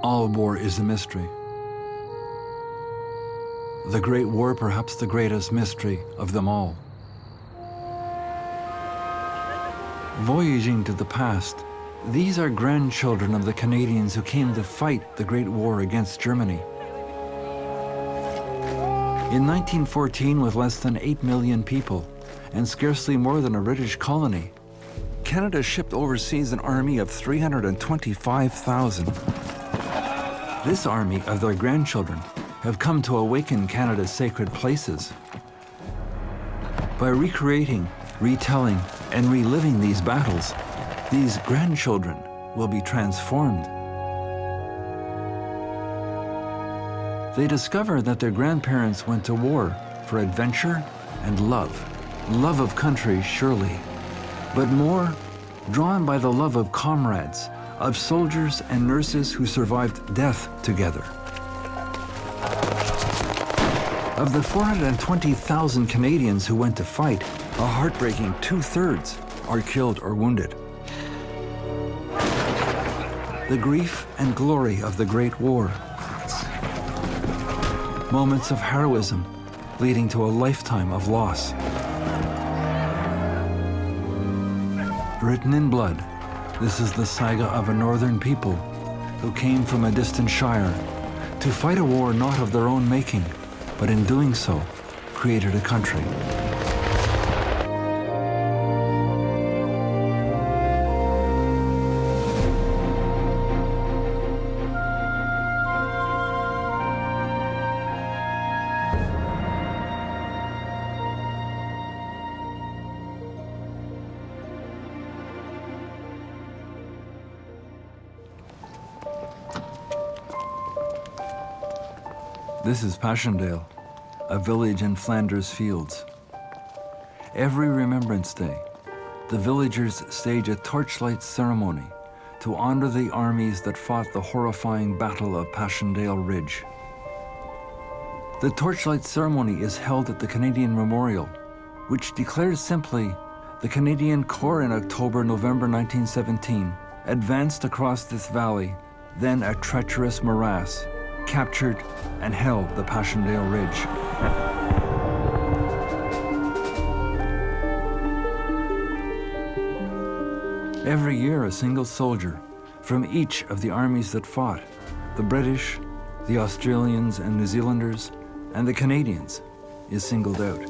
All war is a mystery. The Great War, perhaps the greatest mystery of them all. Voyaging to the past, these are grandchildren of the Canadians who came to fight the Great War against Germany. In 1914, with less than 8 million people and scarcely more than a British colony, Canada shipped overseas an army of 325,000. This army of their grandchildren have come to awaken Canada's sacred places. By recreating, retelling, and reliving these battles, these grandchildren will be transformed. They discover that their grandparents went to war for adventure and love. Love of country, surely, but more drawn by the love of comrades, of soldiers and nurses who survived death together. Of the 420,000 Canadians who went to fight, a heartbreaking 2/3 are killed or wounded. The grief and glory of the Great War. Moments of heroism leading to a lifetime of loss. Written in blood, this is the saga of a northern people who came from a distant shire to fight a war not of their own making, but in doing so, created a country. This is Passchendaele, a village in Flanders fields. Every Remembrance Day, the villagers stage a torchlight ceremony to honor the armies that fought the horrifying Battle of Passchendaele Ridge. The torchlight ceremony is held at the Canadian Memorial, which declares simply, the Canadian Corps in October-November 1917 advanced across this valley, then a treacherous morass, captured and held the Passchendaele Ridge. Every year, a single soldier from each of the armies that fought, the British, the Australians and New Zealanders, and the Canadians, is singled out.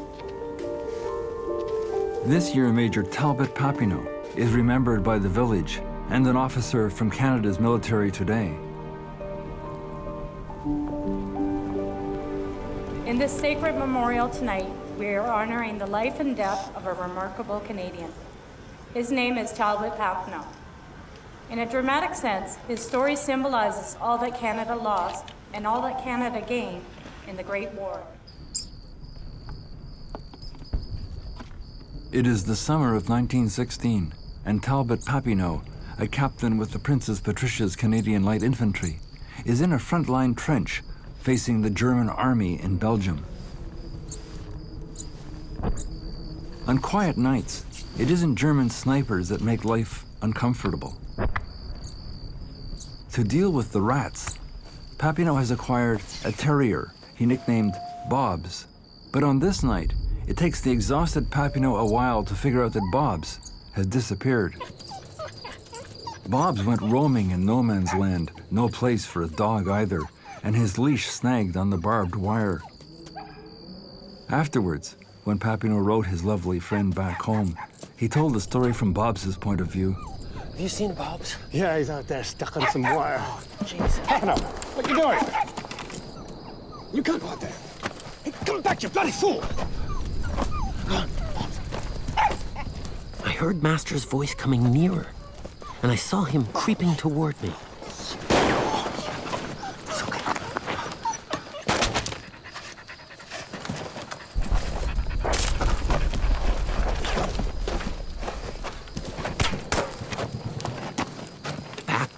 This year, Major Talbot Papineau is remembered by the village and an officer from Canada's military today. In this sacred memorial tonight, we are honoring the life and death of a remarkable Canadian. His name is Talbot Papineau. In a dramatic sense, his story symbolizes all that Canada lost and all that Canada gained in the Great War. It is the summer of 1916, and Talbot Papineau, a captain with the Princess Patricia's Canadian Light Infantry, is in a frontline trench facing the German army in Belgium. On quiet nights, it isn't German snipers that make life uncomfortable. To deal with the rats, Papineau has acquired a terrier he nicknamed Bobs. But on this night, it takes the exhausted Papineau a while to figure out that Bobs has disappeared. Bobs went roaming in no man's land, no place for a dog either, and his leash snagged on the barbed wire. Afterwards, when Papineau wrote his lovely friend back home, he told the story from Bobs' point of view. Have you seen Bobs? Yeah, he's out there stuck on some wire. Oh, jeez. Papineau, what you doing? You can't go out there. Hey, come back, you bloody fool! I heard Master's voice coming nearer, and I saw him creeping toward me.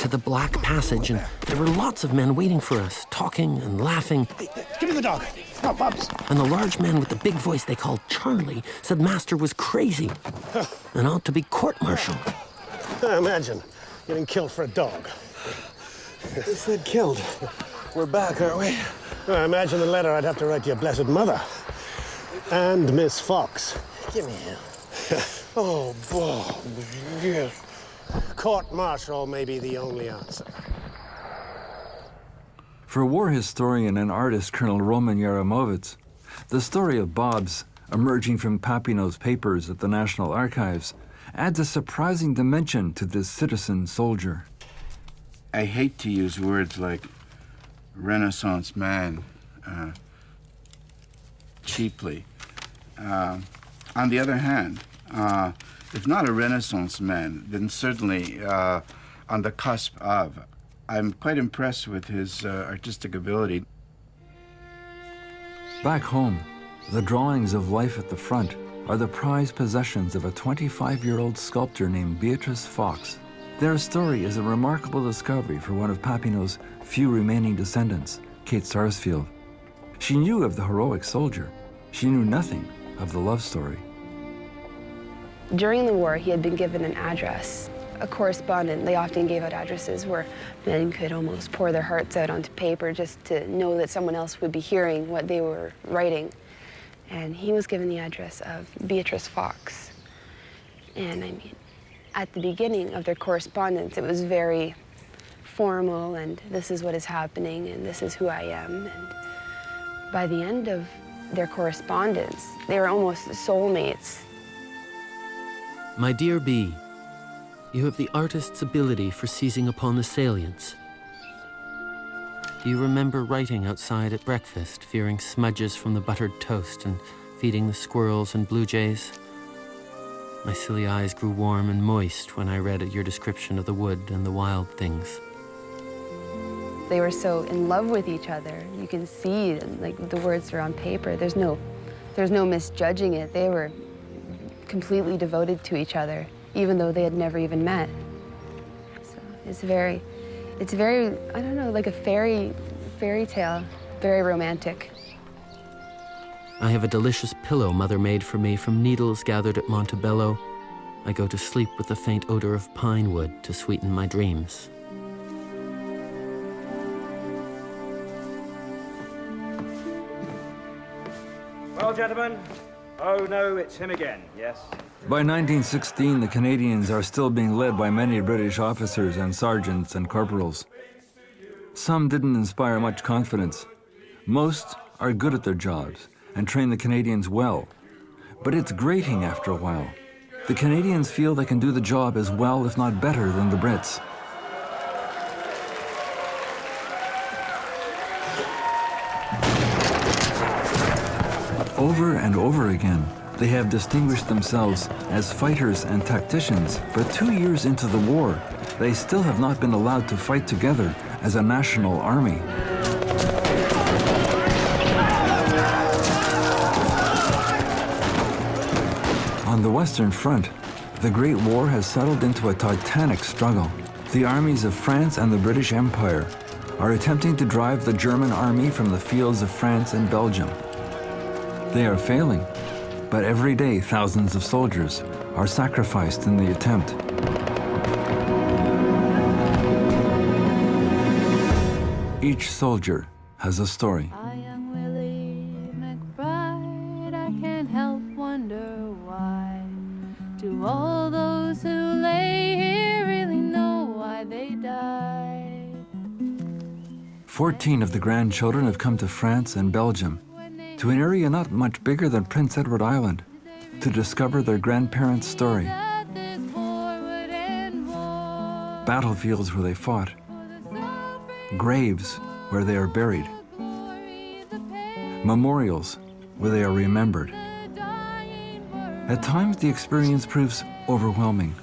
The black passage, and there were lots of men waiting for us, talking and laughing. Hey, give me the dog. Come on, Bobs. And the large man with the big voice they called Charlie said Master was crazy and ought to be court-martialed. Imagine getting killed for a dog. They said killed. We're back, aren't we? Well, imagine the letter I'd have to write to your blessed mother. And Miss Fox. Give me him. Oh, Bob. Yeah. Court-martial may be the only answer. For war historian and artist Colonel Roman Yaramovitz, the story of Bob's emerging from Papineau's papers at the National Archives adds a surprising dimension to this citizen soldier. I hate to use words like Renaissance man cheaply. On the other hand, if not a Renaissance man, then certainly on the cusp of. I'm quite impressed with his artistic ability. Back home, the drawings of life at the front are the prized possessions of a 25-year-old sculptor named Beatrice Fox. Their story is a remarkable discovery for one of Papineau's few remaining descendants, Kate Sarsfield. She knew of the heroic soldier. She knew nothing of the love story. During the war, he had been given an address. A correspondent, they often gave out addresses where men could almost pour their hearts out onto paper just to know that someone else would be hearing what they were writing. And he was given the address of Beatrice Fox. And I mean, at the beginning of their correspondence, it was very formal, and this is what is happening, and this is who I am. And by the end of their correspondence, they were almost soulmates. My dear B, you have the artist's ability for seizing upon the salients. Do you remember writing outside at breakfast, fearing smudges from the buttered toast and feeding the squirrels and blue jays? My silly eyes grew warm and moist when I read your description of the wood and the wild things. They were so in love with each other. You can see, like, the words are on paper. There's no misjudging it. They were completely devoted to each other, even though they had never even met. So it's very, I don't know, like a fairy tale, very romantic. I have a delicious pillow Mother made for me from needles gathered at Montebello. I go to sleep with the faint odor of pine wood to sweeten my dreams. Well, gentlemen, oh no, it's him again, yes? By 1916, the Canadians are still being led by many British officers and sergeants and corporals. Some didn't inspire much confidence. Most are good at their jobs and train the Canadians well. But it's grating after a while. The Canadians feel they can do the job as well, if not better, than the Brits. Over and over again, they have distinguished themselves as fighters and tacticians, but 2 years into the war, they still have not been allowed to fight together as a national army. On the Western Front, the Great War has settled into a titanic struggle. The armies of France and the British Empire are attempting to drive the German army from the fields of France and Belgium. They are failing, but every day thousands of soldiers are sacrificed in the attempt. Each soldier has a story. Do all those who lay here really know why they died? 14 of the grandchildren have come to France and Belgium, to an area not much bigger than Prince Edward Island, to discover their grandparents' story. Battlefields where they fought, graves where they are buried, memorials where they are remembered. At times, the experience proves overwhelming.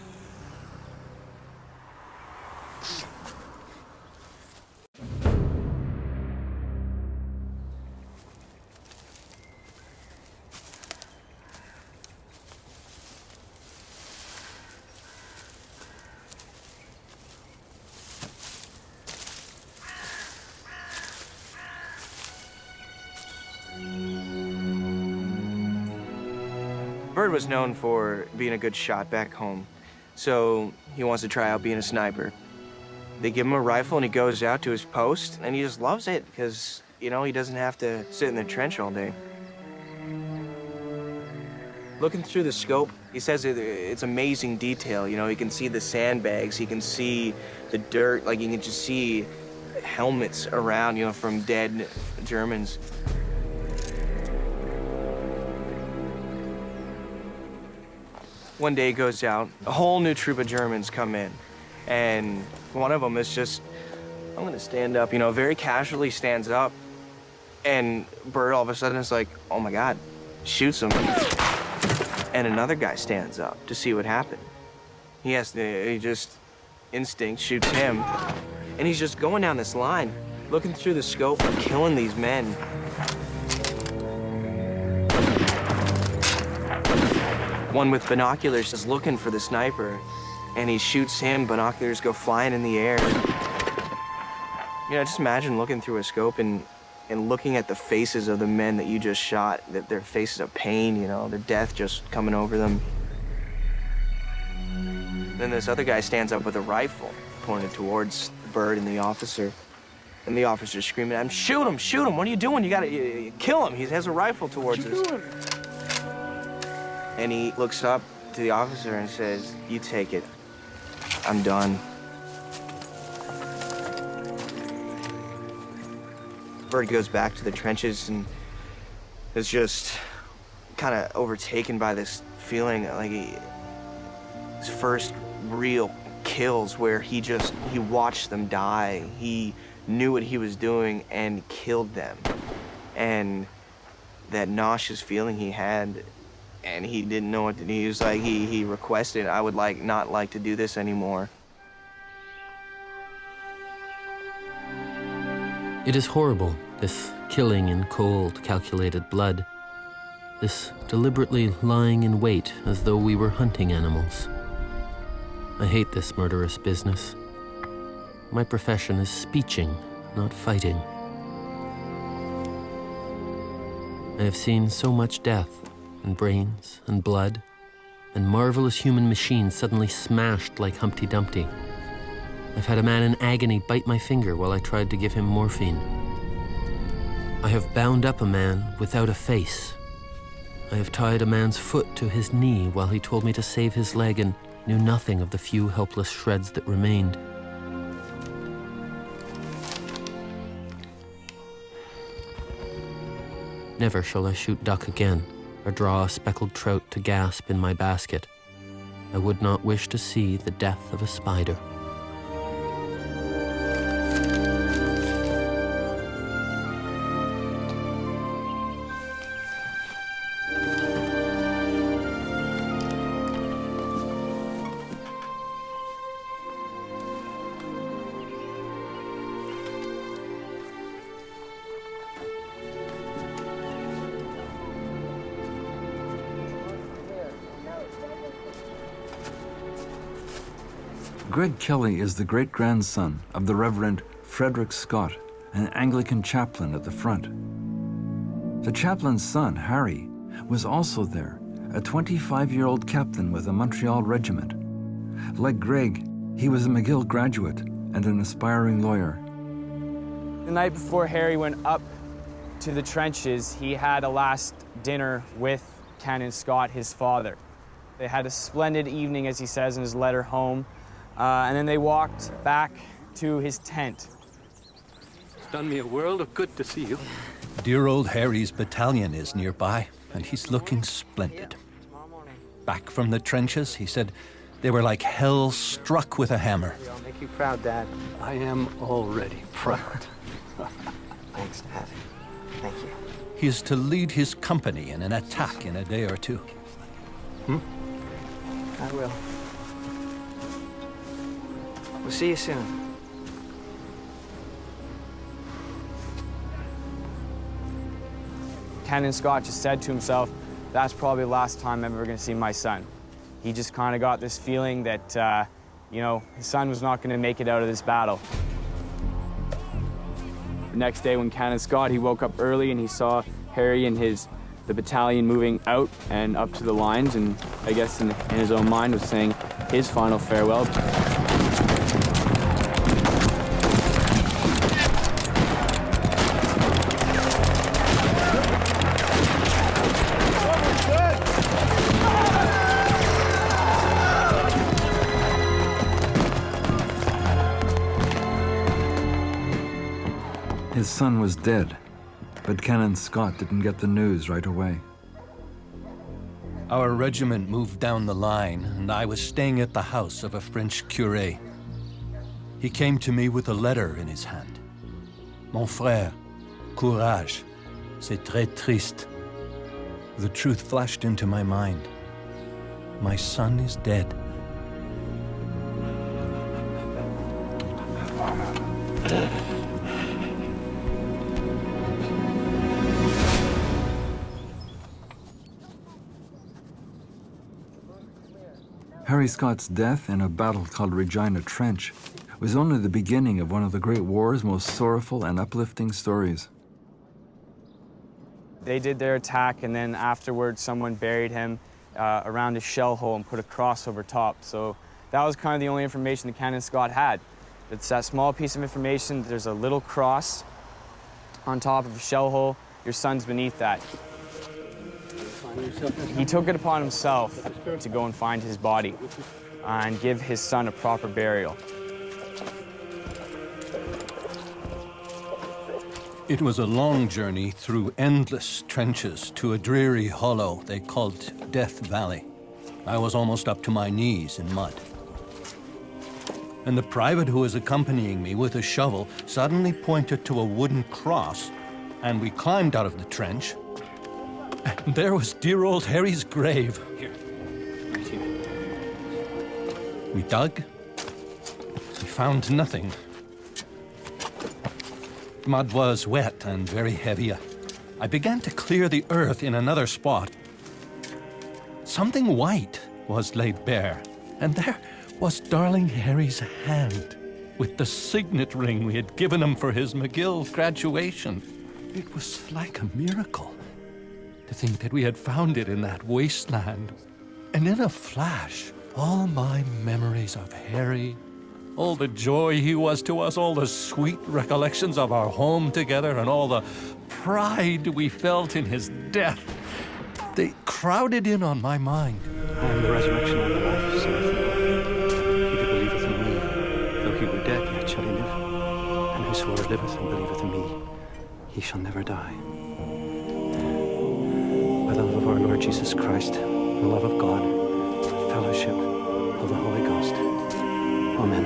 Bird was known for being a good shot back home, so he wants to try out being a sniper. They give him a rifle and he goes out to his post and he just loves it because, you know, he doesn't have to sit in the trench all day. Looking through the scope, he says it's amazing detail. You know, he can see the sandbags, he can see the dirt, like you can just see helmets around, you know, from dead Germans. One day he goes out, a whole new troop of Germans come in, and one of them is just, I'm gonna stand up, you know, very casually stands up, and Bert all of a sudden is like, oh my God, shoots him. And another guy stands up to see what happened. He just, instinct shoots him, and he's just going down this line, looking through the scope, killing these men. One with binoculars is looking for the sniper, and he shoots him, binoculars go flying in the air. You know, just imagine looking through a scope and looking at the faces of the men that you just shot, that their faces of pain, you know, their death just coming over them. Then this other guy stands up with a rifle pointed towards Bird and the officer. And the officer's screaming at him, shoot him, shoot him, what are you doing? You gotta kill him, he has a rifle towards us. And he looks up to the officer and says, you take it, I'm done. Bird goes back to the trenches and is just kind of overtaken by this feeling like his first real kills where he watched them die. He knew what he was doing and killed them. And that nauseous feeling he had, and he didn't know what to do. He was like, he requested, I would not like to do this anymore. It is horrible, this killing in cold, calculated blood. This deliberately lying in wait as though we were hunting animals. I hate this murderous business. My profession is speeching, not fighting. I have seen so much death, and brains, and blood, and marvelous human machines suddenly smashed like Humpty Dumpty. I've had a man in agony bite my finger while I tried to give him morphine. I have bound up a man without a face. I have tied a man's foot to his knee while he told me to save his leg and knew nothing of the few helpless shreds that remained. Never shall I shoot duck again, or draw a speckled trout to gasp in my basket. I would not wish to see the death of a spider. Greg Kiely is the great-grandson of the Reverend Frederick Scott, an Anglican chaplain at the front. The chaplain's son, Harry, was also there, a 25-year-old captain with a Montreal regiment. Like Greg, he was a McGill graduate and an aspiring lawyer. The night before Harry went up to the trenches, he had a last dinner with Canon Scott, his father. They had a splendid evening, as he says in his letter home. And then they walked back to his tent. It's done me a world of good to see you. Dear old Harry's battalion is nearby, and he's looking splendid. Back from the trenches, he said they were like hell struck with a hammer. I'll make you proud, Dad. I am already proud. Thanks, Dad. Thank you. He is to lead his company in an attack in a day or two. I will. We'll see you soon. Canon Scott just said to himself, that's probably the last time I'm ever going to see my son. He just kind of got this feeling that, you know, his son was not going to make it out of this battle. The next day when Canon Scott, he woke up early and he saw Harry and the battalion moving out and up to the lines, and I guess in his own mind was saying his final farewell. His son was dead, but Canon Scott didn't get the news right away. Our regiment moved down the line, and I was staying at the house of a French curé. He came to me with a letter in his hand. Mon frère, courage, c'est très triste. The truth flashed into my mind. My son is dead. Harry Scott's death in a battle called Regina Trench was only the beginning of one of the Great War's most sorrowful and uplifting stories. They did their attack, and then afterwards someone buried him around a shell hole and put a cross over top. So that was kind of the only information that Canon Scott had. It's that small piece of information. There's a little cross on top of a shell hole. Your son's beneath that. He took it upon himself to go and find his body and give his son a proper burial. It was a long journey through endless trenches to a dreary hollow they called Death Valley. I was almost up to my knees in mud. And the private who was accompanying me with a shovel suddenly pointed to a wooden cross, and we climbed out of the trench. And there was dear old Harry's grave. Here. We dug. We found nothing. Mud was wet and very heavy. I began to clear the earth in another spot. Something white was laid bare, and there was darling Harry's hand with the signet ring we had given him for his McGill graduation. It was like a miracle to think that we had found it in that wasteland. And in a flash, all my memories of Harry, all the joy he was to us, all the sweet recollections of our home together, and all the pride we felt in his death, they crowded in on my mind. I am the resurrection and the life, saith the Lord. He that believeth in me, though he were dead, yet shall he live. And whosoever liveth and believeth in me, he shall never die. By the love of our Lord Jesus Christ, the love of God, the fellowship of the Holy Ghost. Amen.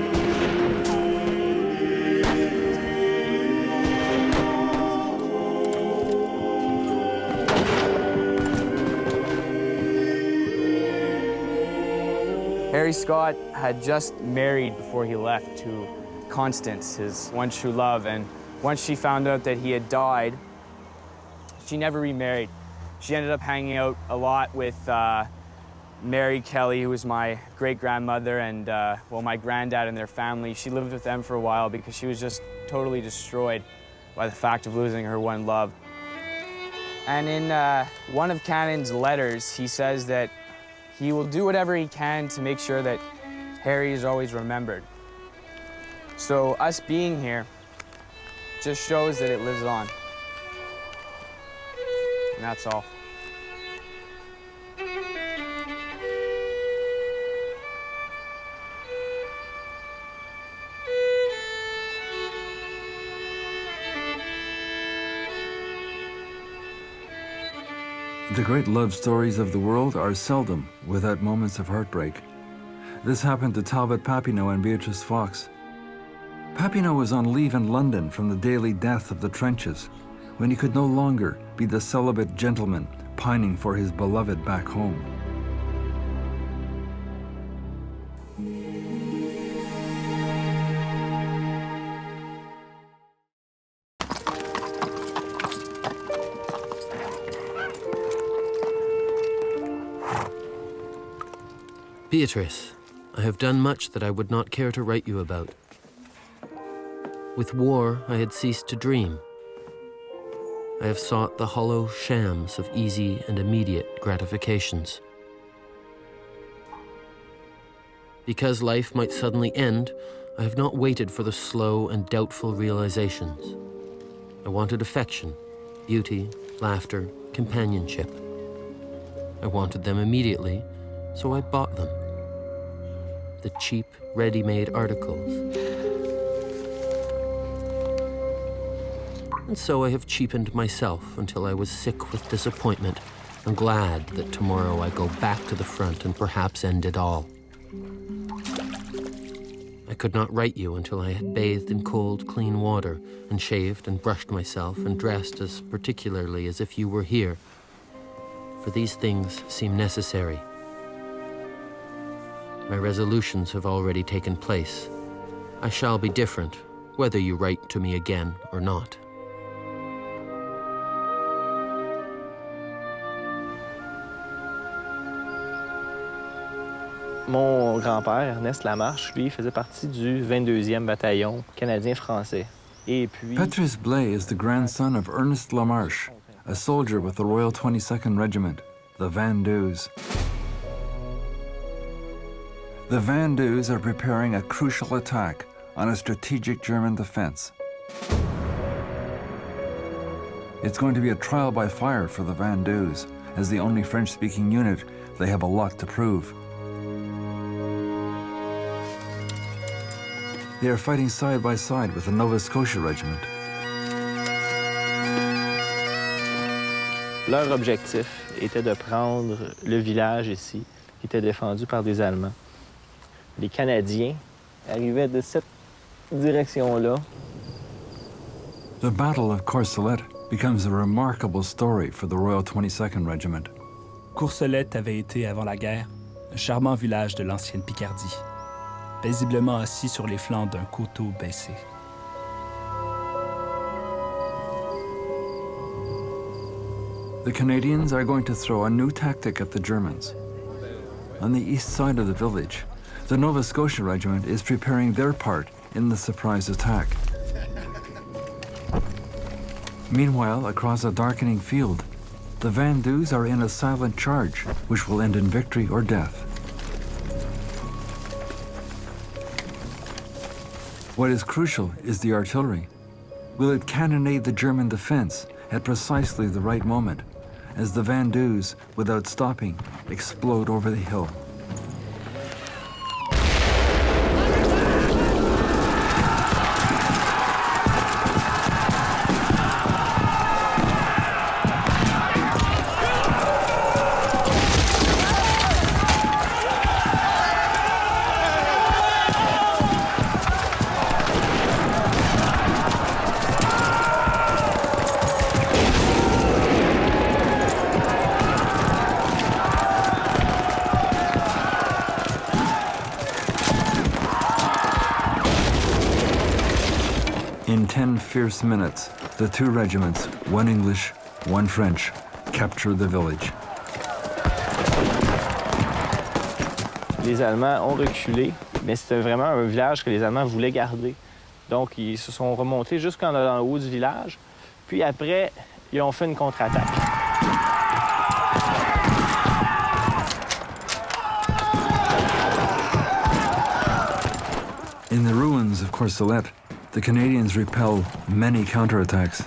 Harry Scott had just married before he left to Constance, his one true love, and once she found out that he had died, she never remarried. She ended up hanging out a lot with Mary Kiely, who was my great-grandmother, and well, my granddad and their family. She lived with them for a while because she was just totally destroyed by the fact of losing her one love. And in one of Canon's letters, he says that he will do whatever he can to make sure that Harry is always remembered. So us being here just shows that it lives on. And that's all. The great love stories of the world are seldom without moments of heartbreak. This happened to Talbot Papineau and Beatrice Fox. Papineau was on leave in London from the daily death of the trenches, when he could no longer be the celibate gentleman pining for his beloved back home. Beatrice, I have done much that I would not care to write you about. With war, I had ceased to dream. I have sought the hollow shams of easy and immediate gratifications. Because life might suddenly end, I have not waited for the slow and doubtful realizations. I wanted affection, beauty, laughter, companionship. I wanted them immediately, so I bought them. The cheap, ready-made articles. And so I have cheapened myself until I was sick with disappointment and glad that tomorrow I go back to the front and perhaps end it all. I could not write you until I had bathed in cold, clean water and shaved and brushed myself and dressed as particularly as if you were here, for these things seem necessary. My resolutions have already taken place. I shall be different, whether you write to me again or not. Mon grand-père, Ernest Lamarche, lui, faisait partie du 22e bataillon canadien-français. Et puis... Petrus Blais is the grandson of Ernest Lamarche, a soldier with the Royal 22nd Regiment, the Vendus. The Vendus are preparing a crucial attack on a strategic German defense. It's going to be a trial by fire for the Vendus. As the only French-speaking unit, they have a lot to prove. They are fighting side by side with the Nova Scotia Regiment. Leur objectif était de prendre le village ici, qui était défendu par des Allemands. Les Canadiens arrivaient de cette direction-là. The Battle of Courcelette becomes a remarkable story for the Royal 22nd Regiment. Courcelette avait été, avant la guerre, un charmant village de l'ancienne Picardie, paisiblement assis sur les flancs d'un coteau baissé. The Canadians are going to throw a new tactic at the Germans. On the east side of the village, the Nova Scotia Regiment is preparing their part in the surprise attack. Meanwhile, across a darkening field, the Vendus are in a silent charge, which will end in victory or death. What is crucial is the artillery. Will it cannonade the German defense at precisely the right moment, as the Vendus, without stopping, explode over the hill? In 10 fierce minutes, the two regiments, one English, one French, capture the village. Les Allemands ont reculé, mais c'était vraiment un village que les Allemands voulaient garder. Donc, ils se sont remontés jusqu'en haut du village, puis après, ils ont fait une contre-attaque. In the ruins of Courcelette, the Canadians repel many counterattacks.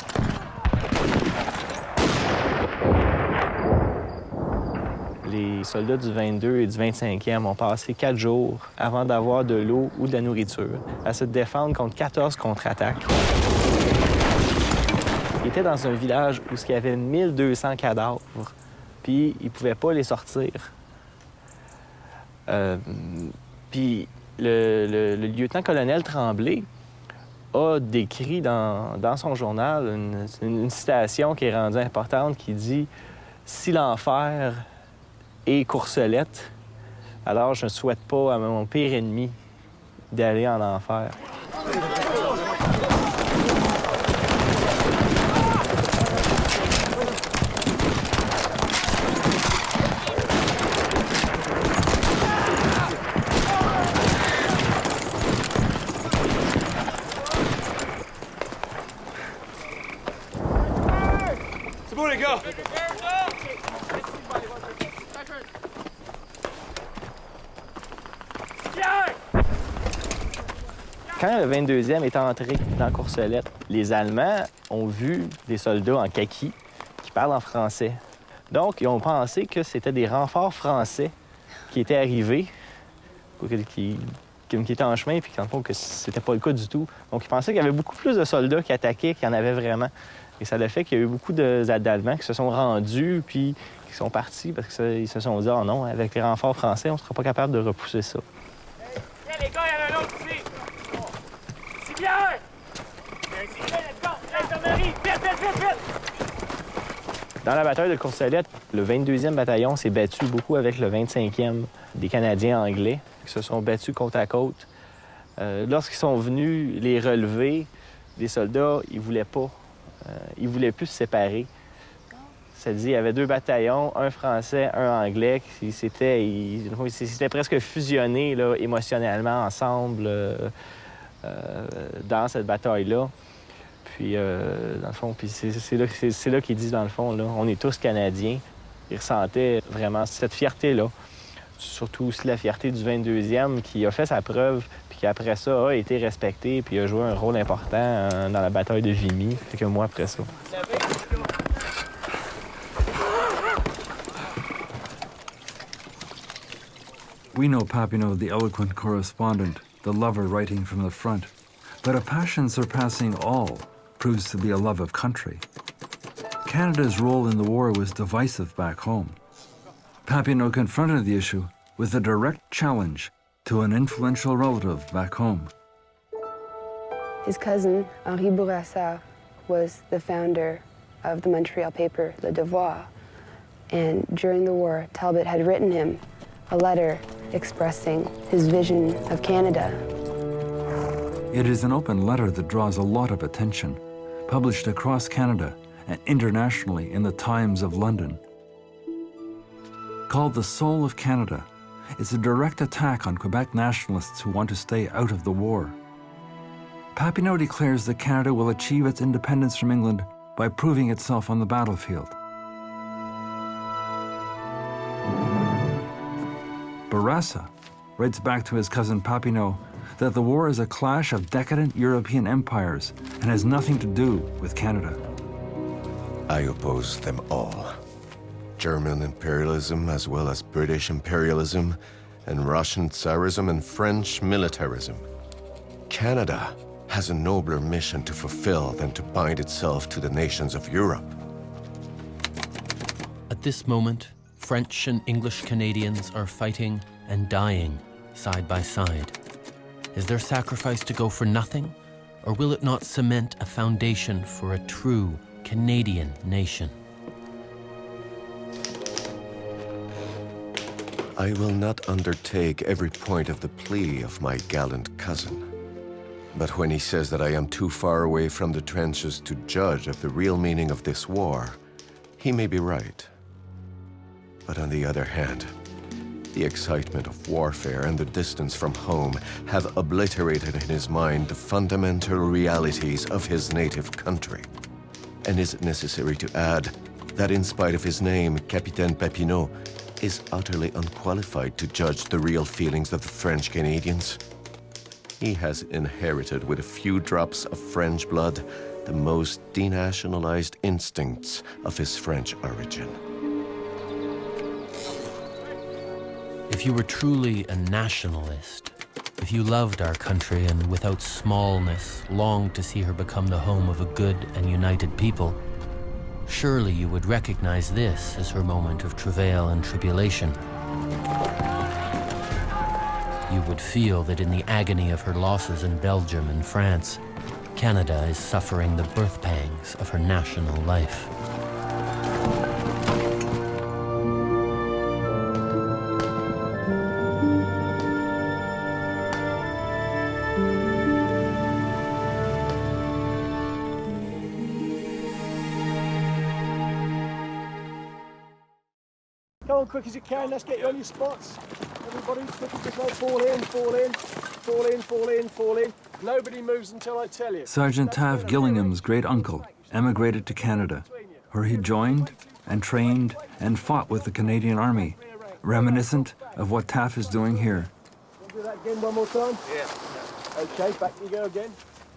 Les soldats du 22 et du 25e ont passé 4 jours avant d'avoir de l'eau ou de la nourriture à se défendre contre 14 contre-attaques. Ils étaient dans un village où il y avait 1200 cadavres, puis ils ne pouvaient pas les sortir. Puis le lieutenant-colonel Tremblay a décrit dans son journal une citation qui est rendue importante qui dit « Si l'enfer est Courcelette, alors je ne souhaite pas à mon pire ennemi d'aller en enfer. » Quand le 22e est entré dans Courcelette, les Allemands ont vu des soldats en kaki qui parlent en français. Donc, ils ont pensé que c'était des renforts français qui étaient arrivés, qui qui étaient en chemin, puis dans le fond, que c'était pas le cas du tout. Donc, ils pensaient qu'il y avait beaucoup plus de soldats qui attaquaient qu'il y en avait vraiment. Et ça a fait qu'il y a eu beaucoup d'Allemands qui se sont rendus, puis qui sont partis parce qu'ils se sont dit « Oh non, avec les renforts français, on ne sera pas capable de repousser ça. » Hey, les gars, il y en a un autre ici! C'est bien! L'infirmerie! Vite, vite, vite, vite! Dans la bataille de Courcelette, le 22e bataillon s'est battu beaucoup avec le 25e des Canadiens anglais qui se sont battus côte à côte. Lorsqu'ils sont venus les relever, les soldats, ils voulaient pas. Ils voulaient plus se séparer. C'est-à-dire, il y avait 2 bataillons, un français, un anglais, qui s'étaient presque fusionnés là, émotionnellement ensemble dans cette bataille-là. Puis, dans le fond, c'est là qu'ils disent, dans le fond, là, on est tous Canadiens. Ils ressentaient vraiment cette fierté-là. Surtout aussi la fierté du 22e qui a fait sa preuve, puis qui, après ça, a été respecté, puis a joué un rôle important dans la bataille de Vimy, quelques mois après ça. We know Papineau, the eloquent correspondent, the lover writing from the front, but a passion surpassing all proves to be a love of country. Canada's role in the war was divisive back home. Papineau confronted the issue with a direct challenge to an influential relative back home. His cousin, Henri Bourassa, was the founder of the Montreal paper, Le Devoir. And during the war, Talbot had written him a letter expressing his vision of Canada. It is an open letter that draws a lot of attention, published across Canada and internationally in the Times of London. Called The Soul of Canada, it's a direct attack on Quebec nationalists who want to stay out of the war. Papineau declares that Canada will achieve its independence from England by proving itself on the battlefield. Bourassa writes back to his cousin Papineau that the war is a clash of decadent European empires and has nothing to do with Canada. I oppose them all. German imperialism as well as British imperialism, and Russian Tsarism and French militarism. Canada has a nobler mission to fulfill than to bind itself to the nations of Europe. At this moment, French and English Canadians are fighting and dying side by side. Is their sacrifice to go for nothing, or will it not cement a foundation for a true Canadian nation? I will not undertake every point of the plea of my gallant cousin. But when he says that I am too far away from the trenches to judge of the real meaning of this war, he may be right. But on the other hand, the excitement of warfare and the distance from home have obliterated in his mind the fundamental realities of his native country. And is it necessary to add that in spite of his name, Capitaine Papineau is utterly unqualified to judge the real feelings of the French Canadians? He has inherited with a few drops of French blood the most denationalized instincts of his French origin. If you were truly a nationalist, if you loved our country and without smallness longed to see her become the home of a good and united people, surely you would recognize this as her moment of travail and tribulation. You would feel that in the agony of her losses in Belgium and France, Canada is suffering the birth pangs of her national life. Go on quick as you can, let's get you on your spots. Everybody, quick as you go, fall in, fall in, fall in, fall in, fall in. Nobody moves until I tell you. Sergeant Taff Gillingham's great-uncle emigrated to Canada, where he joined and trained and fought with the Canadian Army, reminiscent of what Taff is doing here. Do that again one more time? Yeah. Okay, back you go again.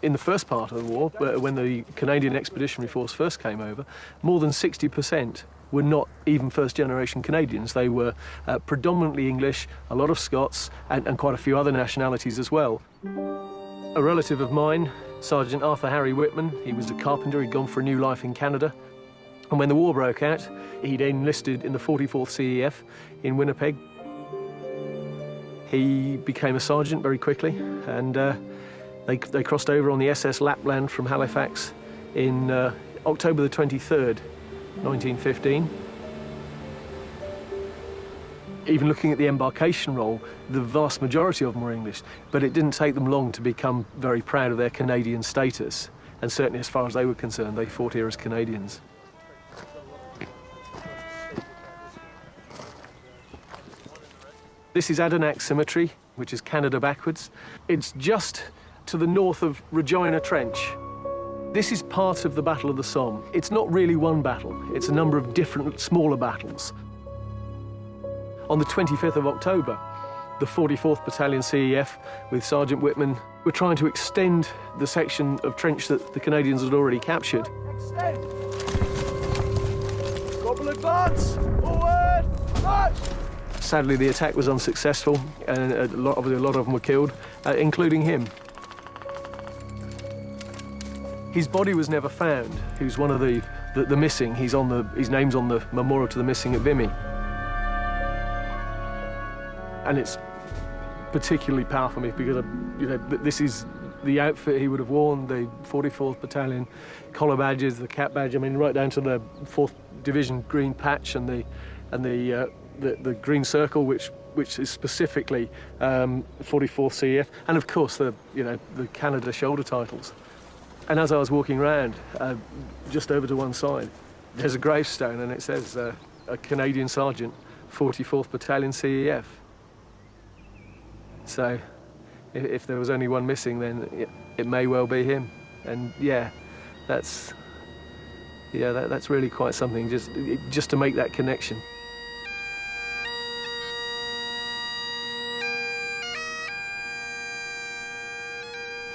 In the first part of the war, when the Canadian Expeditionary Force first came over, more than 60% were not even first-generation Canadians. They were predominantly English, a lot of Scots, and quite a few other nationalities as well. A relative of mine, Sergeant Arthur Harry Whitman, he was a carpenter, he'd gone for a new life in Canada. And when the war broke out, he'd enlisted in the 44th CEF in Winnipeg. He became a sergeant very quickly, and they crossed over on the SS Lapland from Halifax in October the 23rd, 1915. Even looking at the embarkation roll, the vast majority of them were English, but it didn't take them long to become very proud of their Canadian status. And certainly as far as they were concerned, they fought here as Canadians. This is Adirondach Cemetery, which is Canada backwards. It's just to the north of Regina Trench. This is part of the Battle of the Somme. It's not really one battle, it's a number of different smaller battles. On the 25th of October, the 44th Battalion CEF with Sergeant Whitman were trying to extend the section of trench that the Canadians had already captured. Extend! Gobble advance! Forward! March! Sadly, the attack was unsuccessful, and obviously a lot of them were killed, including him. His body was never found. He was one of the missing. His name's on the memorial to the missing at Vimy. And it's particularly powerful for me because, this is the outfit he would have worn, the 44th Battalion collar badges, the cap badge, I mean, right down to the 4th Division green patch and the green circle, which is specifically 44th CEF, and of course the Canada shoulder titles. And as I was walking around, just over to one side, there's a gravestone, and it says a Canadian Sergeant, 44th Battalion CEF. So, if there was only one missing, then it may well be him. And yeah, that's really quite something. Just to make that connection.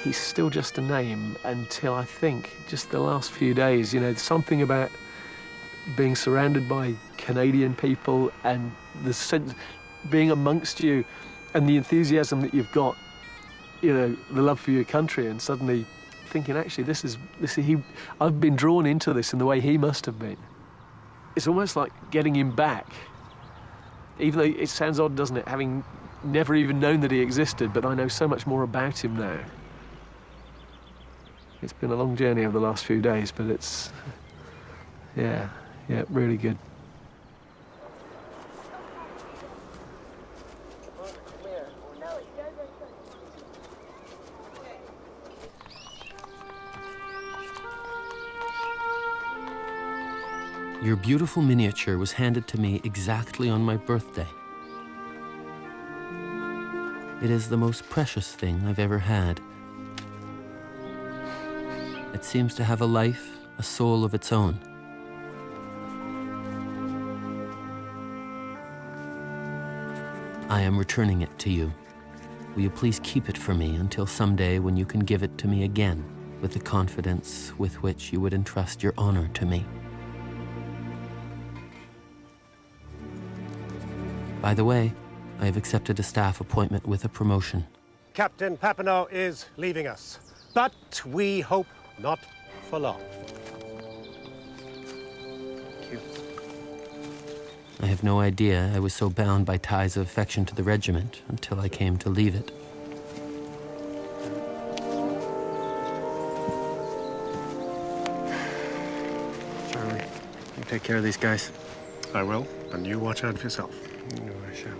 He's still just a name until, I think, just the last few days, something about being surrounded by Canadian people and the sense being amongst you and the enthusiasm that you've got, the love for your country, and suddenly thinking, actually, I've been drawn into this in the way he must have been. It's almost like getting him back, even though it sounds odd, doesn't it, having never even known that he existed, but I know so much more about him now. It's been a long journey over the last few days, but it's, yeah, really good. Your beautiful miniature was handed to me exactly on my birthday. It is the most precious thing I've ever had. It seems to have a life, a soul of its own. I am returning it to you. Will you please keep it for me until someday when you can give it to me again with the confidence with which you would entrust your honor to me? By the way, I have accepted a staff appointment with a promotion. Captain Papineau is leaving us, but we hope not for long. Thank you. I have no idea I was so bound by ties of affection to the regiment until I came to leave it. Charlie, you take care of these guys. I will, and you watch out for yourself. No, I shall.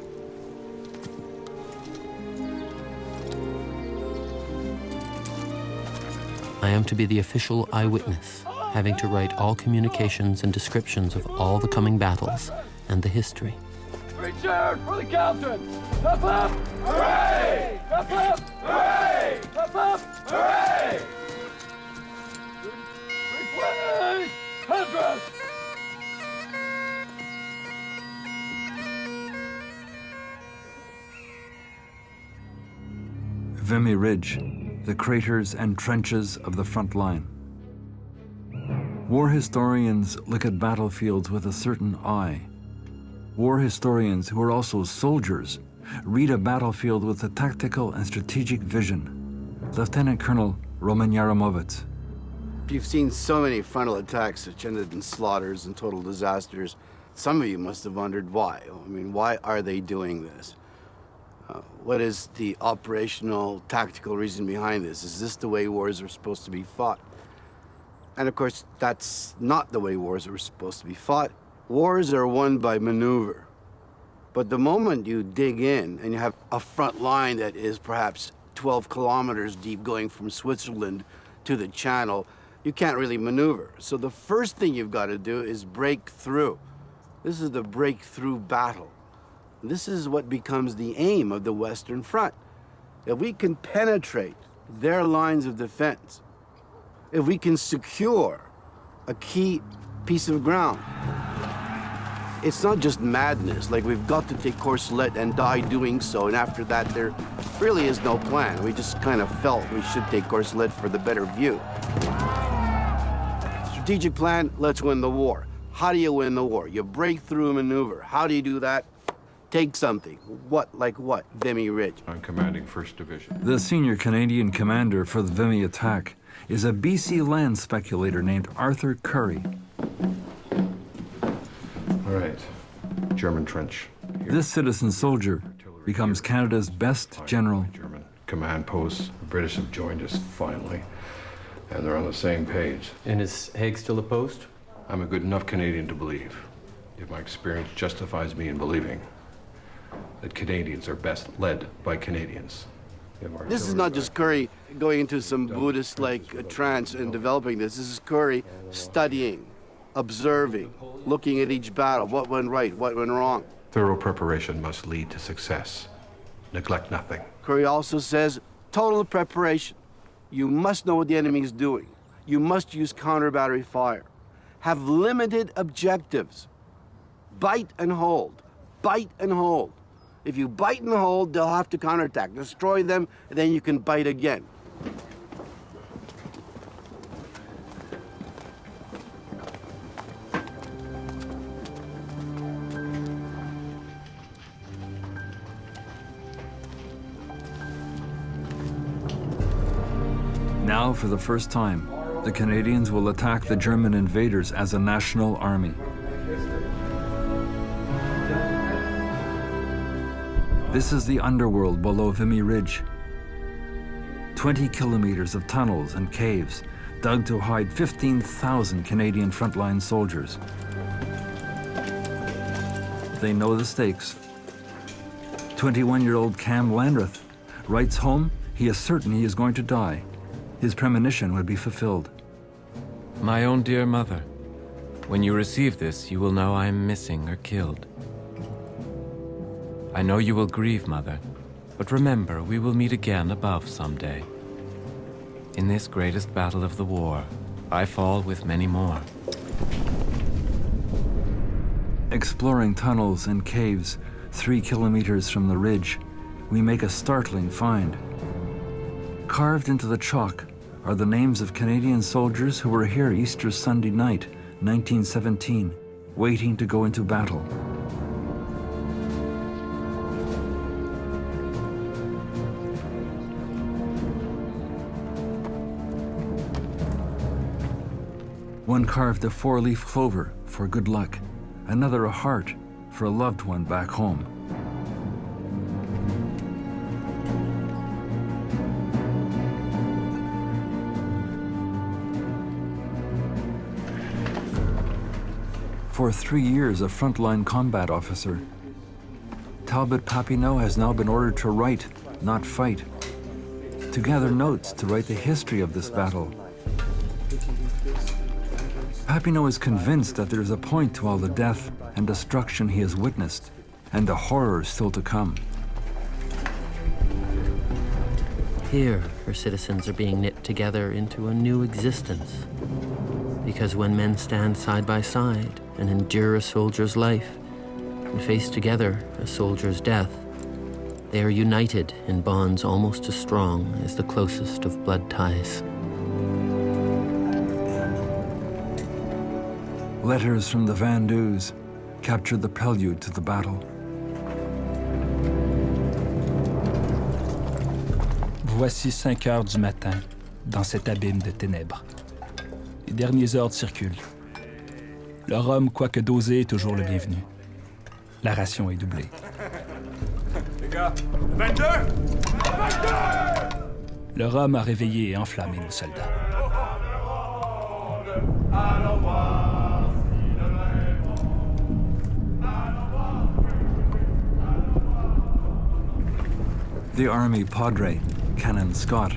I am to be the official eyewitness, having to write all communications and descriptions of all the coming battles and the history. Richard, for the captain! Up, up! Hooray! Up, up! Hooray! Up, up! Hooray! Replenish! Hundreds! Vimy Ridge, the craters and trenches of the front line. War historians look at battlefields with a certain eye. War historians, who are also soldiers, read a battlefield with a tactical and strategic vision. Lieutenant Colonel Roman Yaramovitz. You've seen so many frontal attacks which ended in slaughters and total disasters. Some of you must have wondered why. I mean, why are they doing this? What is the operational, tactical reason behind this? Is this the way wars are supposed to be fought? And of course, that's not the way wars are supposed to be fought. Wars are won by maneuver. But the moment you dig in and you have a front line that is perhaps 12 kilometers deep going from Switzerland to the Channel, you can't really maneuver. So the first thing you've got to do is break through. This is the breakthrough battle. This is what becomes the aim of the Western Front. If we can penetrate their lines of defense, if we can secure a key piece of ground, it's not just madness, like we've got to take Courcelette and die doing so, and after that there really is no plan. We just kind of felt we should take Courcelette for the better view. Strategic plan, let's win the war. How do you win the war? You break through a maneuver. How do you do that? Take something. What? Like what? Vimy Ridge. I'm commanding 1st Division. The senior Canadian commander for the Vimy attack is a BC land speculator named Arthur Currie. All right, German trench. Here. This citizen soldier becomes Canada's best general. German command posts. The British have joined us finally, and they're on the same page. And is Haig still a post? I'm a good enough Canadian to believe, if my experience justifies me in believing, that Canadians are best led by Canadians. This is not just Currie going into some Buddhist-like trance and developing this. This is Currie studying, observing, looking at each battle, what went right, what went wrong. Thorough preparation must lead to success. Neglect nothing. Currie also says total preparation. You must know what the enemy is doing. You must use counter-battery fire. Have limited objectives. Bite and hold. Bite and hold. If you bite and hold, they'll have to counterattack. Destroy them, and then you can bite again. Now, for the first time, the Canadians will attack the German invaders as a national army. This is the underworld below Vimy Ridge. 20 kilometers of tunnels and caves dug to hide 15,000 Canadian frontline soldiers. They know the stakes. 21-year-old Cam Landreth writes home he is certain he is going to die. His premonition would be fulfilled. My own dear mother, when you receive this, you will know I am missing or killed. I know you will grieve, Mother, but remember, we will meet again above someday. In this greatest battle of the war, I fall with many more. Exploring tunnels and caves 3 kilometers from the ridge, we make a startling find. Carved into the chalk are the names of Canadian soldiers who were here Easter Sunday night, 1917, waiting to go into battle. One carved a 4-leaf clover for good luck, another a heart for a loved one back home. For 3 years a frontline combat officer, Talbot Papineau has now been ordered to write, not fight, to gather notes to write the history of this battle. Papineau is convinced that there is a point to all the death and destruction he has witnessed, and the horrors still to come. Here, her citizens are being knit together into a new existence. Because when men stand side by side and endure a soldier's life and face together a soldier's death, They are united in bonds almost as strong as the closest of blood ties. Letters from the Vandus captured the prelude to the battle. Voici 5 heures du matin, dans cet abîme de ténèbres. Les derniers ordres circulent. Le rhum, quoique dosé, est toujours le bienvenu. La ration est doublée. Les gars, 22! Le rhum a réveillé et enflammé nos soldats. The Army Padre, Canon Scott,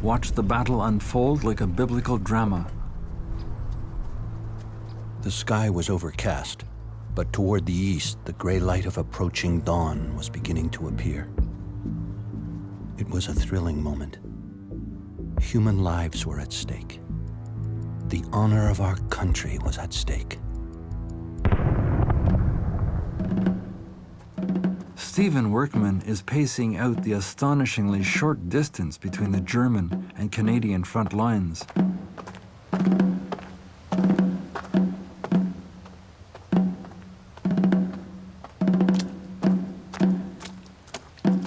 watched the battle unfold like a biblical drama. The sky was overcast, but toward the east, the gray light of approaching dawn was beginning to appear. It was a thrilling moment. Human lives were at stake. The honor of our country was at stake. Stephen Workman is pacing out the astonishingly short distance between the German and Canadian front lines.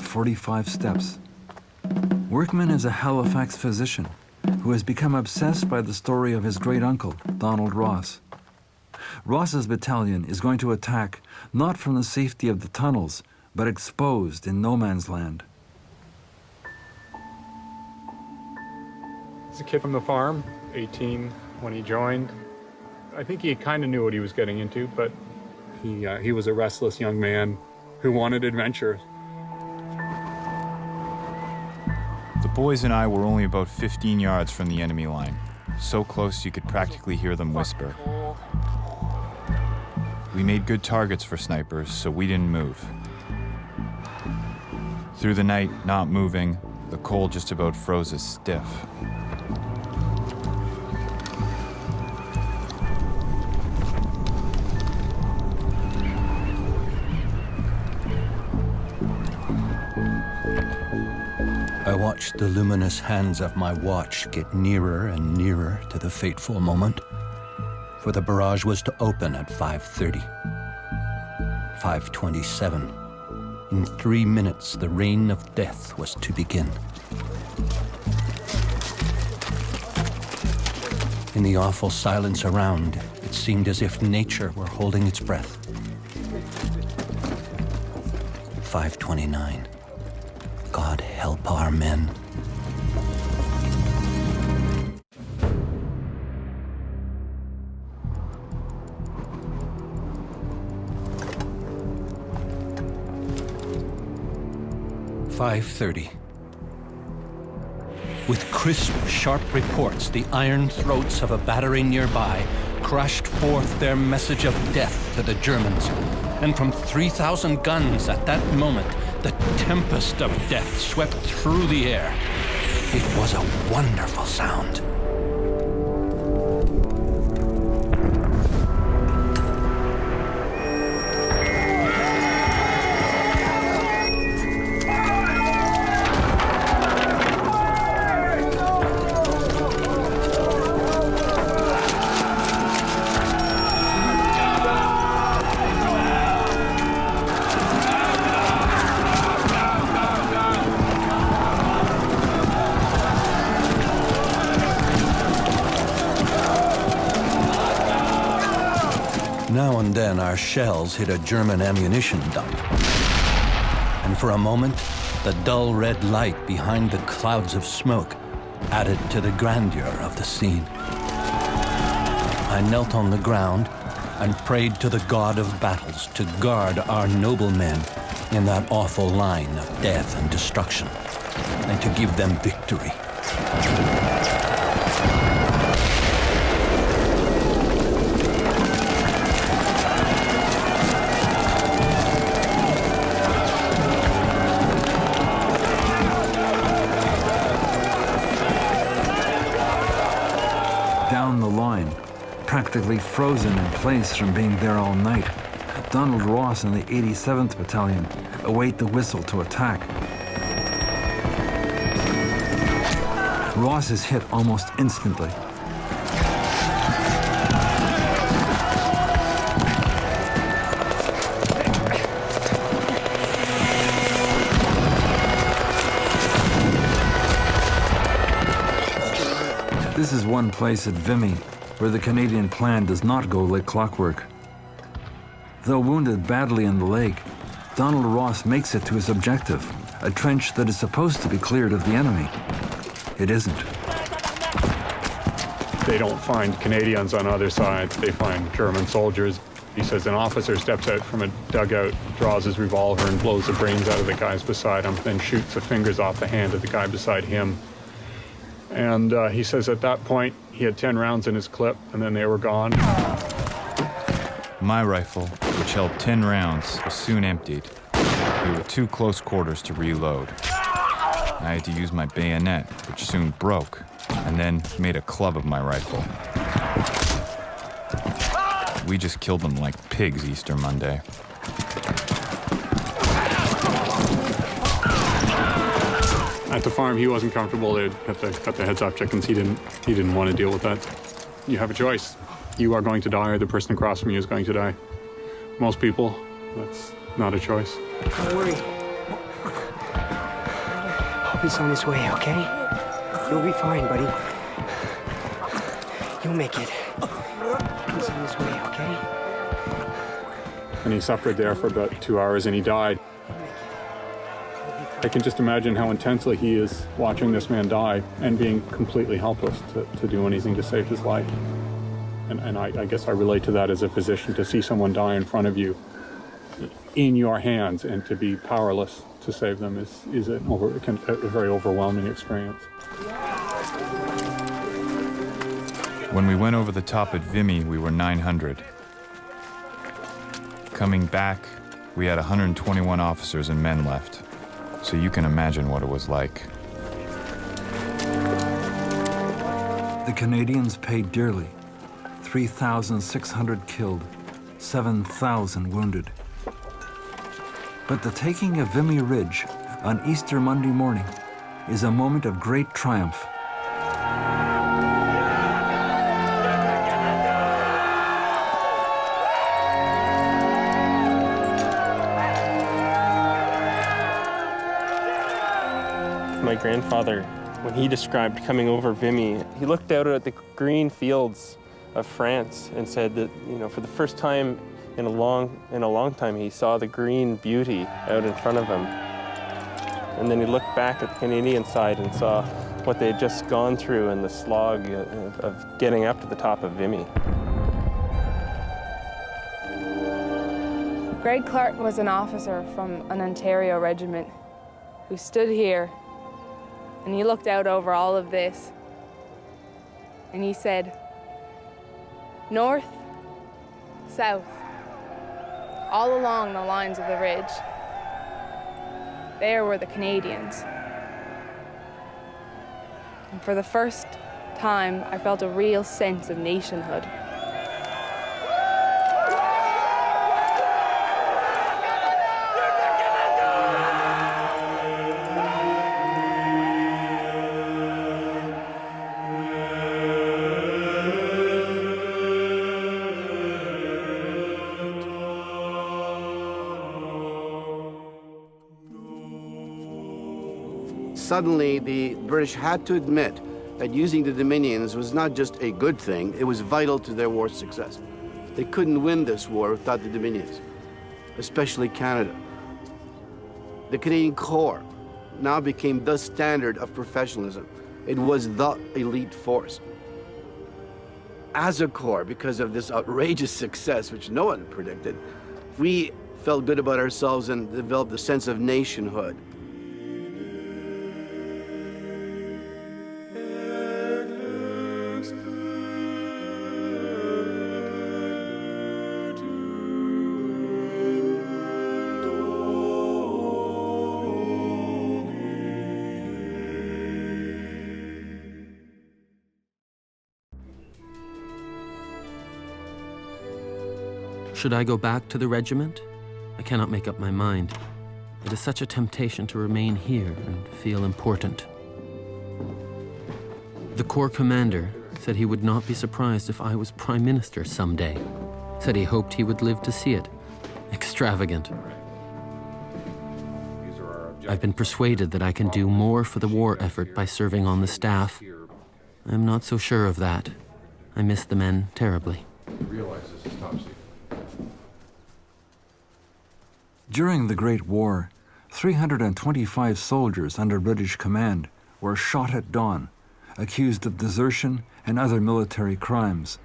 "45 steps. Workman is a Halifax physician who has become obsessed by the story of his great-uncle, Donald Ross. Ross's battalion is going to attack not from the safety of the tunnels, but exposed in no man's land. He's a kid from the farm, 18 when he joined. I think he kind of knew what he was getting into, but he was a restless young man who wanted adventure. The boys and I were only about 15 yards from the enemy line, so close you could practically hear them whisper. We made good targets for snipers, so we didn't move. Through the night, not moving, the cold just about froze us stiff. I watched the luminous hands of my watch get nearer and nearer to the fateful moment, for the barrage was to open at 5:30. 5:27. In 3 minutes, the reign of death was to begin. In the awful silence around, it seemed as if nature were holding its breath. 5:29. God help our men. "5:30. With crisp, sharp reports, the iron throats of a battery nearby crashed forth their message of death to the Germans. And from 3,000 guns at that moment, the tempest of death swept through the air. It was a wonderful sound. Now and then our shells hit a German ammunition dump. And for a moment, the dull red light behind the clouds of smoke added to the grandeur of the scene. I knelt on the ground and prayed to the God of battles to guard our noble men in that awful line of death and destruction, and to give them victory. Down the line, practically frozen in place from being there all night, Donald Ross and the 87th Battalion await the whistle to attack. Ross is hit almost instantly. This is one place at Vimy where the Canadian plan does not go like clockwork. Though wounded badly in the leg, Donald Ross makes it to his objective, a trench that is supposed to be cleared of the enemy. It isn't. They don't find Canadians on either side. They find German soldiers. He says an officer steps out from a dugout, draws his revolver and blows the brains out of the guys beside him, then shoots the fingers off the hand of the guy beside him. And he says at that point, he had 10 rounds in his clip, and then they were gone. My rifle, which held 10 rounds, was soon emptied. We were too close quarters to reload. I had to use my bayonet, which soon broke, and then made a club of my rifle. We just killed them like pigs Easter Monday. At the farm, he wasn't comfortable. They cut the heads off chickens. He didn't want to deal with that. You have a choice. You are going to die, or the person across from you is going to die. Most people, that's not a choice. Don't worry. Hope he's on his way, okay? You'll be fine, buddy. You'll make it. He's on his way, okay? And he suffered there for about 2 hours, and he died. I can just imagine how intensely he is watching this man die and being completely helpless to do anything to save his life. And I guess I relate to that as a physician, to see someone die in front of you in your hands and to be powerless to save them is a very overwhelming experience. When we went over the top at Vimy, we were 900. Coming back, we had 121 officers and men left. So you can imagine what it was like. The Canadians paid dearly. 3,600 killed, 7,000 wounded. But the taking of Vimy Ridge on Easter Monday morning is a moment of great triumph. My grandfather, when he described coming over Vimy, he looked out at the green fields of France and said that, you know, for the first time in a long time, he saw the green beauty out in front of him. And then he looked back at the Canadian side and saw what they had just gone through and the slog of getting up to the top of Vimy. Greg Clark was an officer from an Ontario regiment who stood here and he looked out over all of this and he said, north, south, all along the lines of the ridge, there were the Canadians. And for the first time, I felt a real sense of nationhood. Suddenly, the British had to admit that using the Dominions was not just a good thing, it was vital to their war's success. They couldn't win this war without the Dominions, especially Canada. The Canadian Corps now became the standard of professionalism. It was the elite force. As a Corps, because of this outrageous success, which no one predicted, we felt good about ourselves and developed a sense of nationhood. Should I go back to the regiment? I cannot make up my mind. It is such a temptation to remain here and feel important. The Corps commander said he would not be surprised if I was Prime Minister someday. Said he hoped he would live to see it. Extravagant. I've been persuaded that I can do more for the war effort by serving on the staff. I'm not so sure of that. I miss the men terribly. Realize this is top secret. During the Great War, 325 soldiers under British command were shot at dawn, accused of desertion and other military crimes.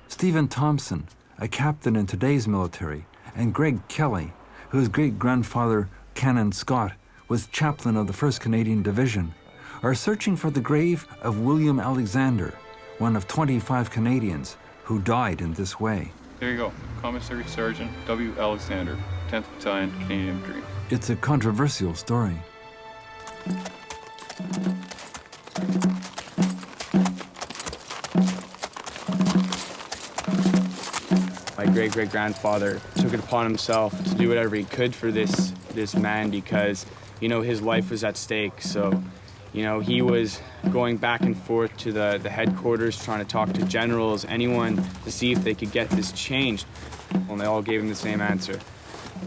Stephen Thompson, a captain in today's military, and Greg Kiely, whose great-grandfather, Canon Scott, was chaplain of the 1st Canadian Division, are searching for the grave of William Alexander, one of 25 Canadians who died in this way. There you go. Commissary Sergeant W. Alexander, 10th Battalion, Canadian Infantry. It's a controversial story. My great-great-grandfather took it upon himself to do whatever he could for this man because, you know, his life was at stake. So, you know, he was going back and forth to the headquarters, trying to talk to generals, anyone, to see if they could get this changed. And they all gave him the same answer.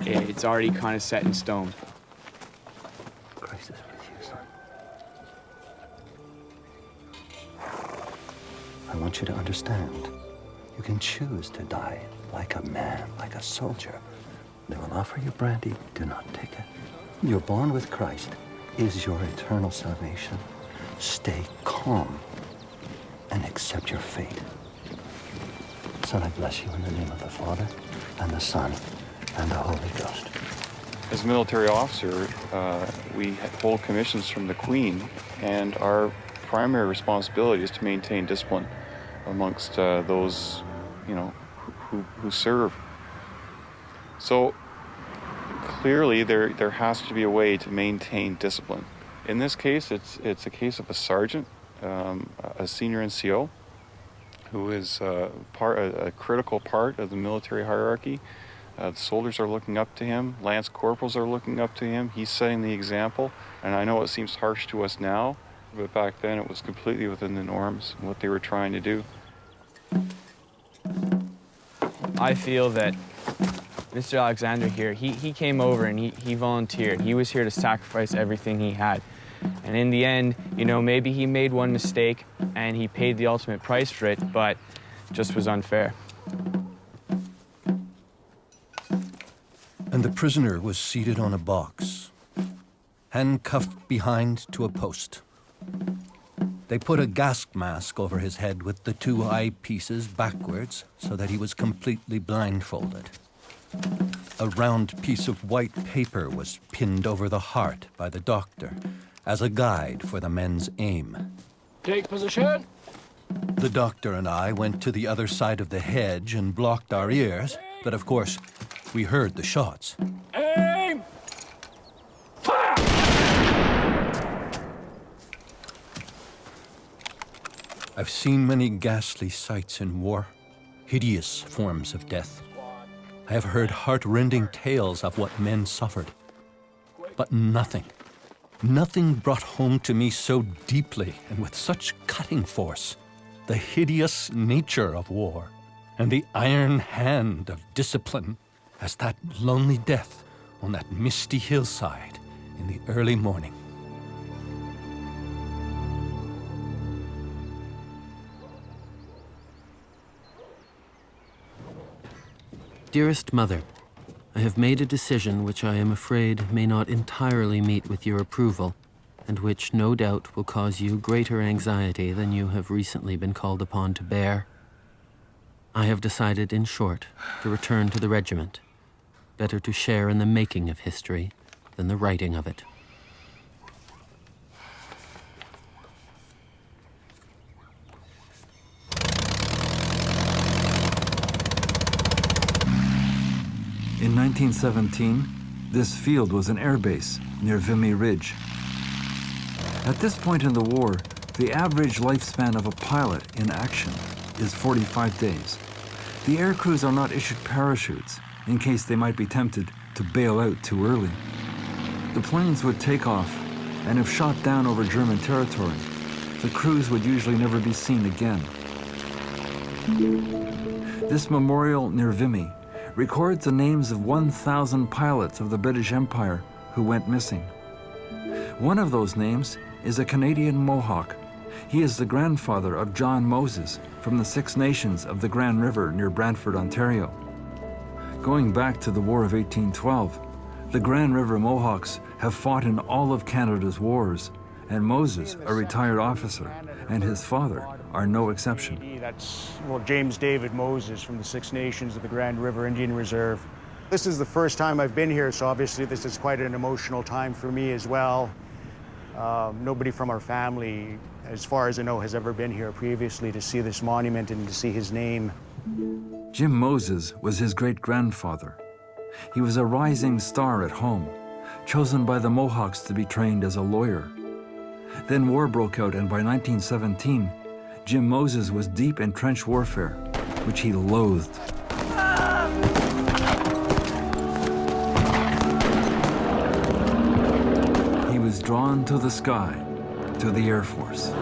It's already kind of set in stone. Christ is with you, son. I want you to understand. You can choose to die like a man, like a soldier. They will offer you brandy. Do not take it. You're born with Christ. Is your eternal salvation. Stay calm and accept your fate. Son, I bless you in the name of the Father and the Son and the Holy Ghost. As a military officer, we hold commissions from the Queen, and our primary responsibility is to maintain discipline amongst those, you know, who serve. So clearly there has to be a way to maintain discipline. In this case, it's a case of a sergeant, a senior NCO, who is a critical part of the military hierarchy. The soldiers are looking up to him. Lance corporals are looking up to him. He's setting the example. And I know it seems harsh to us now, but back then it was completely within the norms and what they were trying to do. I feel that Mr. Alexander here, he came over and he volunteered. He was here to sacrifice everything he had. And in the end, you know, maybe he made one mistake and he paid the ultimate price for it, but just was unfair. And the prisoner was seated on a box, handcuffed behind to a post. They put a gas mask over his head with the 2 eyepieces backwards so that he was completely blindfolded. A round piece of white paper was pinned over the heart by the doctor as a guide for the men's aim. Take position. The doctor and I went to the other side of the hedge and blocked our ears, but of course, we heard the shots. Aim! Fire! I've seen many ghastly sights in war, hideous forms of death. I have heard heart-rending tales of what men suffered. But nothing brought home to me so deeply and with such cutting force the hideous nature of war and the iron hand of discipline as that lonely death on that misty hillside in the early morning. Dearest Mother, I have made a decision which I am afraid may not entirely meet with your approval, and which no doubt will cause you greater anxiety than you have recently been called upon to bear. I have decided, in short, to return to the regiment. Better to share in the making of history than the writing of it. In 1917, this field was an airbase near Vimy Ridge. At this point in the war, the average lifespan of a pilot in action is 45 days. The air crews are not issued parachutes in case they might be tempted to bail out too early. The planes would take off, and if shot down over German territory, the crews would usually never be seen again. This memorial near Vimy records the names of 1,000 pilots of the British Empire who went missing. One of those names is a Canadian Mohawk. He is the grandfather of John Moses from the Six Nations of the Grand River near Brantford, Ontario. Going back to the War of 1812, the Grand River Mohawks have fought in all of Canada's wars, and Moses, a retired officer, and his father are no exception. That's, well, James David Moses from the Six Nations of the Grand River Indian Reserve. This is the first time I've been here, so obviously this is quite an emotional time for me as well. Nobody from our family, as far as I know, has ever been here previously to see this monument and to see his name. Jim Moses was his great-grandfather. He was a rising star at home, chosen by the Mohawks to be trained as a lawyer. Then war broke out, and by 1917, Jim Moses was deep in trench warfare, which he loathed. He was drawn to the sky, to the Air Force.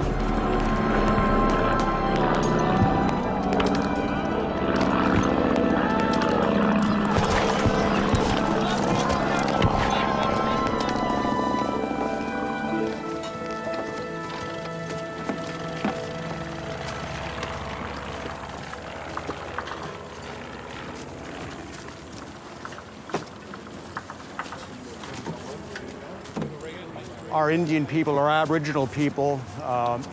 Our Indian people, our Aboriginal people,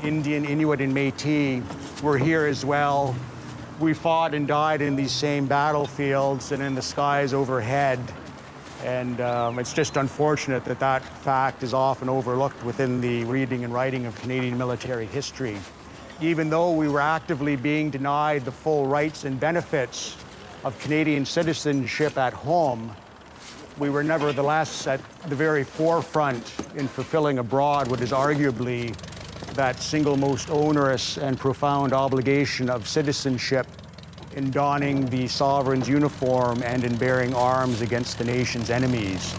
Indian, Inuit, and Métis, were here as well. We fought and died in these same battlefields and in the skies overhead. And it's just unfortunate that that fact is often overlooked within the reading and writing of Canadian military history. Even though we were actively being denied the full rights and benefits of Canadian citizenship at home, we were nevertheless at the very forefront in fulfilling abroad what is arguably that single most onerous and profound obligation of citizenship in donning the sovereign's uniform and in bearing arms against the nation's enemies.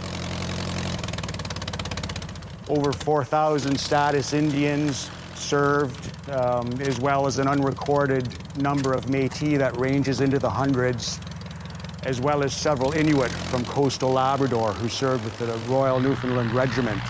Over 4,000 status Indians served, as well as an unrecorded number of Métis that ranges into the hundreds, as well as several Inuit from coastal Labrador who served with the Royal Newfoundland Regiment.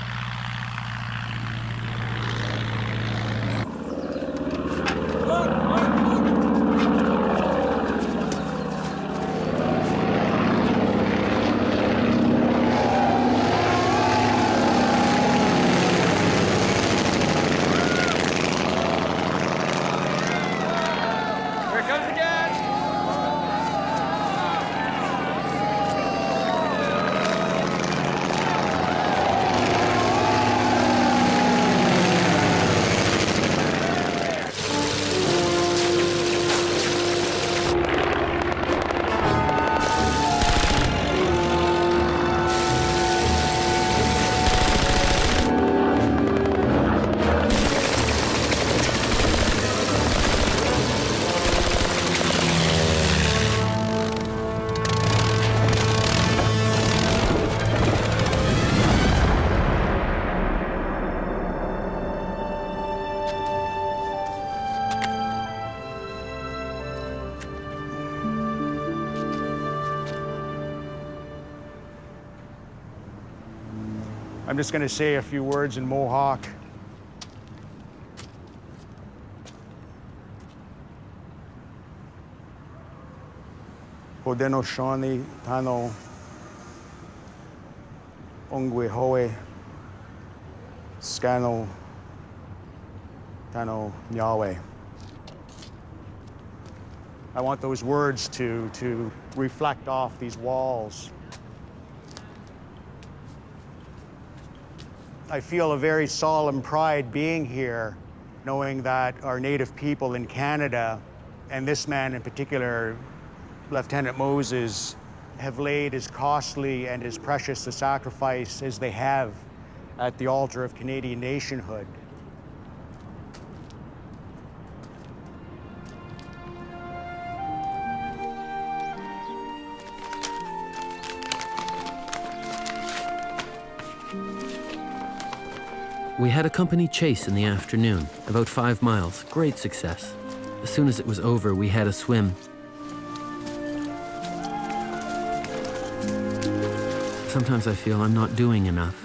I'm just going to say a few words in Mohawk. Hodeno Shani Tano Ongwe Hoe Scano Tano Yahweh. I want those words to reflect off these walls. I feel a very solemn pride being here, knowing that our native people in Canada, and this man in particular, Lieutenant Moses, have laid as costly and as precious a sacrifice as they have at the altar of Canadian nationhood. We had a company chase in the afternoon, about 5 miles, great success. As soon as it was over, we had a swim. Sometimes I feel I'm not doing enough.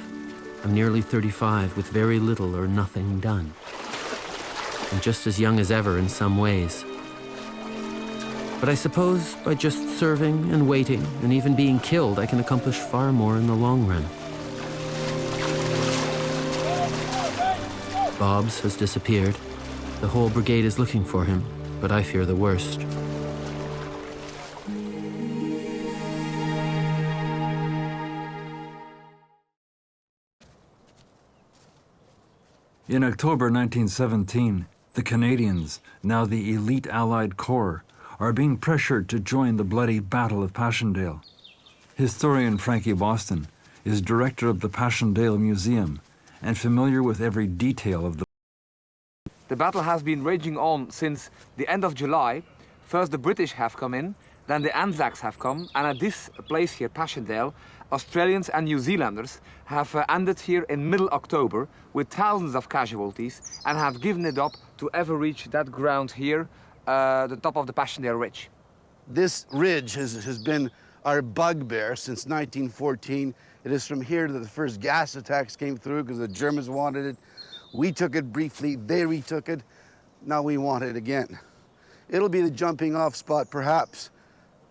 I'm nearly 35 with very little or nothing done. I'm just as young as ever in some ways. But I suppose by just serving and waiting and even being killed, I can accomplish far more in the long run. Bobs has disappeared. The whole brigade is looking for him, but I fear the worst. In October 1917, the Canadians, now the elite Allied Corps, are being pressured to join the bloody Battle of Passchendaele. Historian Frankie Boston is director of the Passchendaele Museum and familiar with every detail of the The battle has been raging on since the end of July. First the British have come in, then the Anzacs have come, and at this place here, Passchendaele, Australians and New Zealanders have ended here in middle October with thousands of casualties and have given it up to ever reach that ground here, the top of the Passchendaele Ridge. This ridge has been our bugbear since 1914. It is from here that the first gas attacks came through because the Germans wanted it. We took it briefly, they retook it. Now we want it again. It'll be the jumping off spot, perhaps,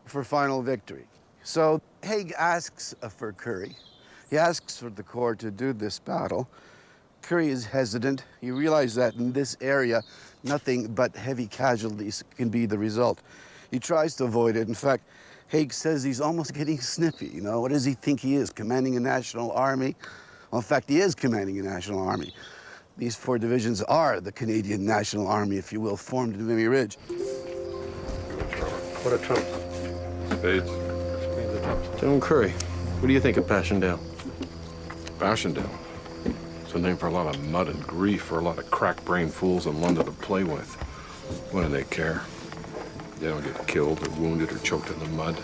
for final victory. So Haig asks for Currie. He asks for the Corps to do this battle. Currie is hesitant. He realizes that in this area, nothing but heavy casualties can be the result. He tries to avoid it. In fact, Haig says he's almost getting snippy. You know, what does he think he is, commanding a national army? Well, in fact, he is commanding a national army. These 4 divisions are the Canadian National Army, if you will, formed in Vimy Ridge. What a trump. Spades. General Currie, what do you think of Passchendaele? Passchendaele. It's a name for a lot of mud and grief for a lot of crack-brained fools in London to play with. What do they care? They don't get killed or wounded or choked in the mud.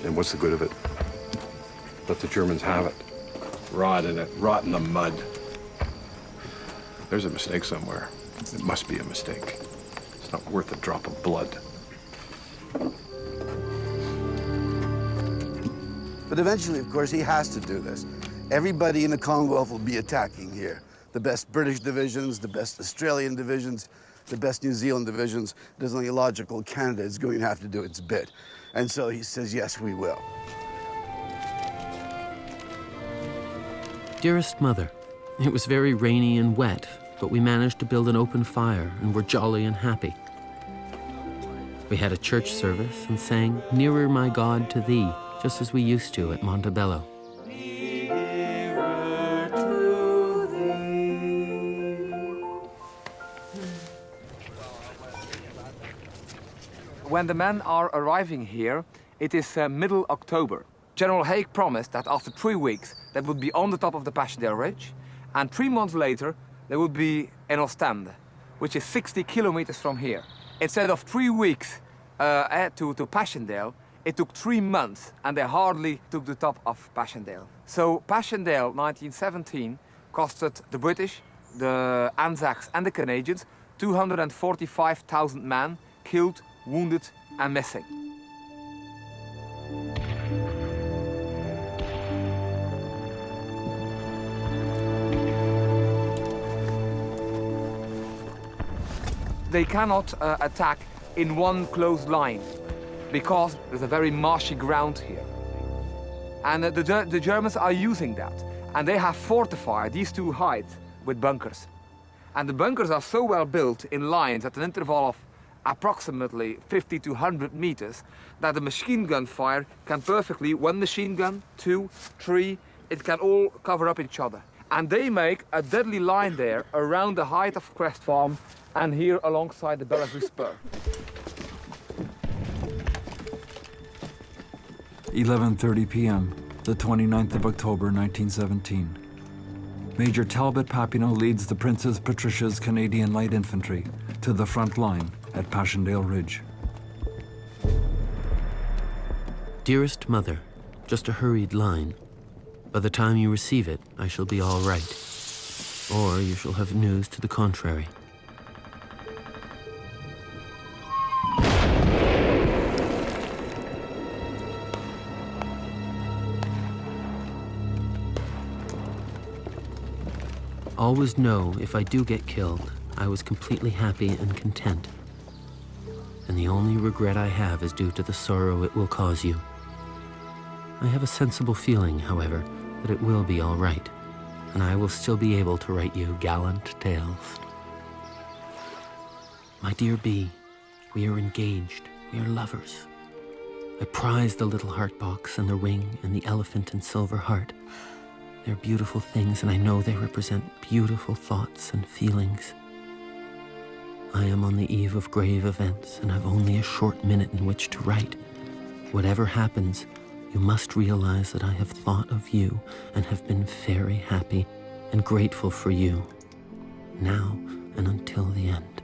And what's the good of it? Let the Germans have it. Rot in it, rot in the mud. There's a mistake somewhere. It must be a mistake. It's not worth a drop of blood. But eventually, of course, he has to do this. Everybody in the Commonwealth will be attacking here. The best British divisions, the best Australian divisions, the best New Zealand divisions. There's only logical Canada is going to have to do its bit. And so he says, yes, we will. Dearest Mother, it was very rainy and wet, but we managed to build an open fire and were jolly and happy. We had a church service and sang Nearer My God to Thee, just as we used to at Montebello. When the men are arriving here, it is middle October. General Haig promised that after 3 weeks, they would be on the top of the Passchendaele Ridge, and 3 months later, they would be in Ostende, which is 60 kilometers from here. Instead of 3 weeks to Passchendaele, it took 3 months, and they hardly took the top of Passchendaele. So Passchendaele 1917 costed the British, the Anzacs and the Canadians 245,000 men killed, wounded and missing. They cannot attack in one close line because there's a very marshy ground here. And the Germans are using that. And they have fortified these 2 heights with bunkers. And the bunkers are so well built in lines at an interval of approximately 50 to 100 meters that the machine gun fire can perfectly, 1 machine gun, 2, 3, it can all cover up each other. And they make a deadly line there around the height of Crest Farm and here alongside the Bellevue Spur. 11:30 p.m., the 29th of October, 1917. Major Talbot Papineau leads the Princess Patricia's Canadian Light Infantry to the front line at Passchendaele Ridge. Dearest Mother, just a hurried line. By the time you receive it, I shall be all right. or you shall have news to the contrary. Always know, if I do get killed, I was completely happy and content. And the only regret I have is due to the sorrow it will cause you. I have a sensible feeling, however, that it will be all right, and I will still be able to write you gallant tales. My dear B, we are engaged, we are lovers. I prize the little heart box and the ring and the elephant and silver heart. They're beautiful things, and I know they represent beautiful thoughts and feelings. I am on the eve of grave events, and I've only a short minute in which to write. Whatever happens, you must realize that I have thought of you and have been very happy and grateful for you, now and until the end.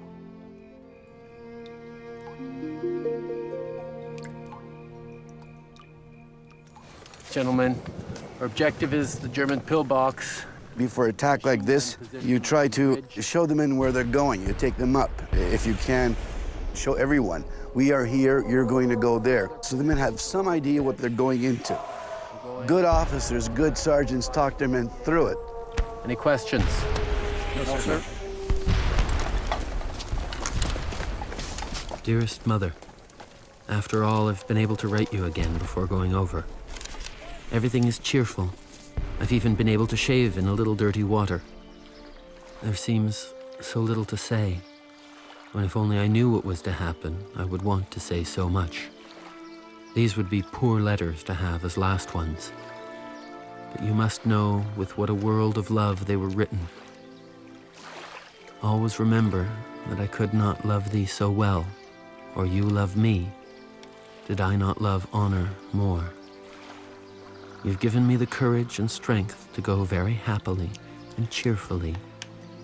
Gentlemen, our objective is the German pillbox. Before an attack like this, you try to show the men where they're going. You take them up. If you can, show everyone. We are here, you're going to go there. So the men have some idea what they're going into. Good officers, good sergeants talk their men through it. Any questions? No, sir. Dearest Mother, after all, I've been able to write you again before going over. Everything is cheerful. I've even been able to shave in a little dirty water. There seems so little to say, when if only I knew what was to happen, I would want to say so much. These would be poor letters to have as last ones. But you must know with what a world of love they were written. Always remember that I could not love thee so well, or you love me, did I not love honor more. You've given me the courage and strength to go very happily and cheerfully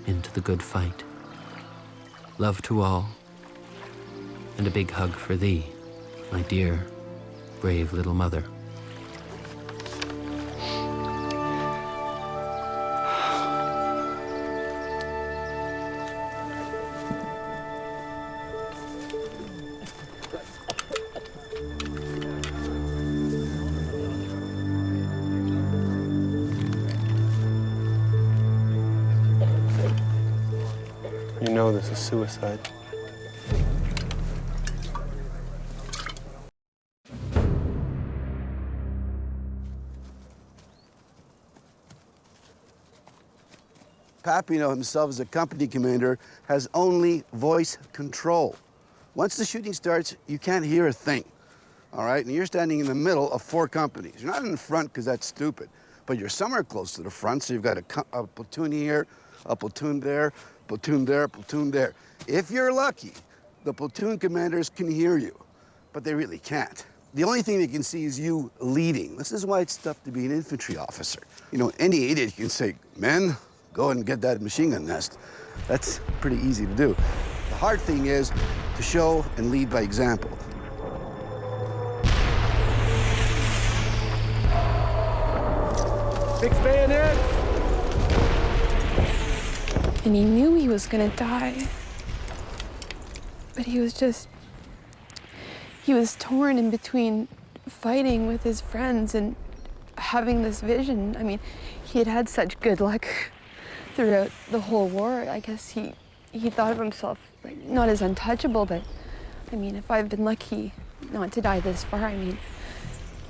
into the good fight. Love to all, and a big hug for thee, my dear, brave little mother. You know this is suicide. Papineau himself, as a company commander, has only voice control. Once the shooting starts, you can't hear a thing, all right? And you're standing in the middle of 4 companies. You're not in the front because that's stupid, but you're somewhere close to the front, so you've got a platoon here, a platoon there, platoon there, platoon there. If you're lucky, the platoon commanders can hear you, but they really can't. The only thing they can see is you leading. This is why it's tough to be an infantry officer. You know, any idiot can say, men, go and get that machine gun nest. That's pretty easy to do. The hard thing is to show and lead by example. 6 bayonets! And he knew he was gonna die. But he was torn in between fighting with his friends and having this vision. I mean, he had had such good luck throughout the whole war. I guess he thought of himself like, not as untouchable, but I mean, if I've been lucky not to die this far, I mean,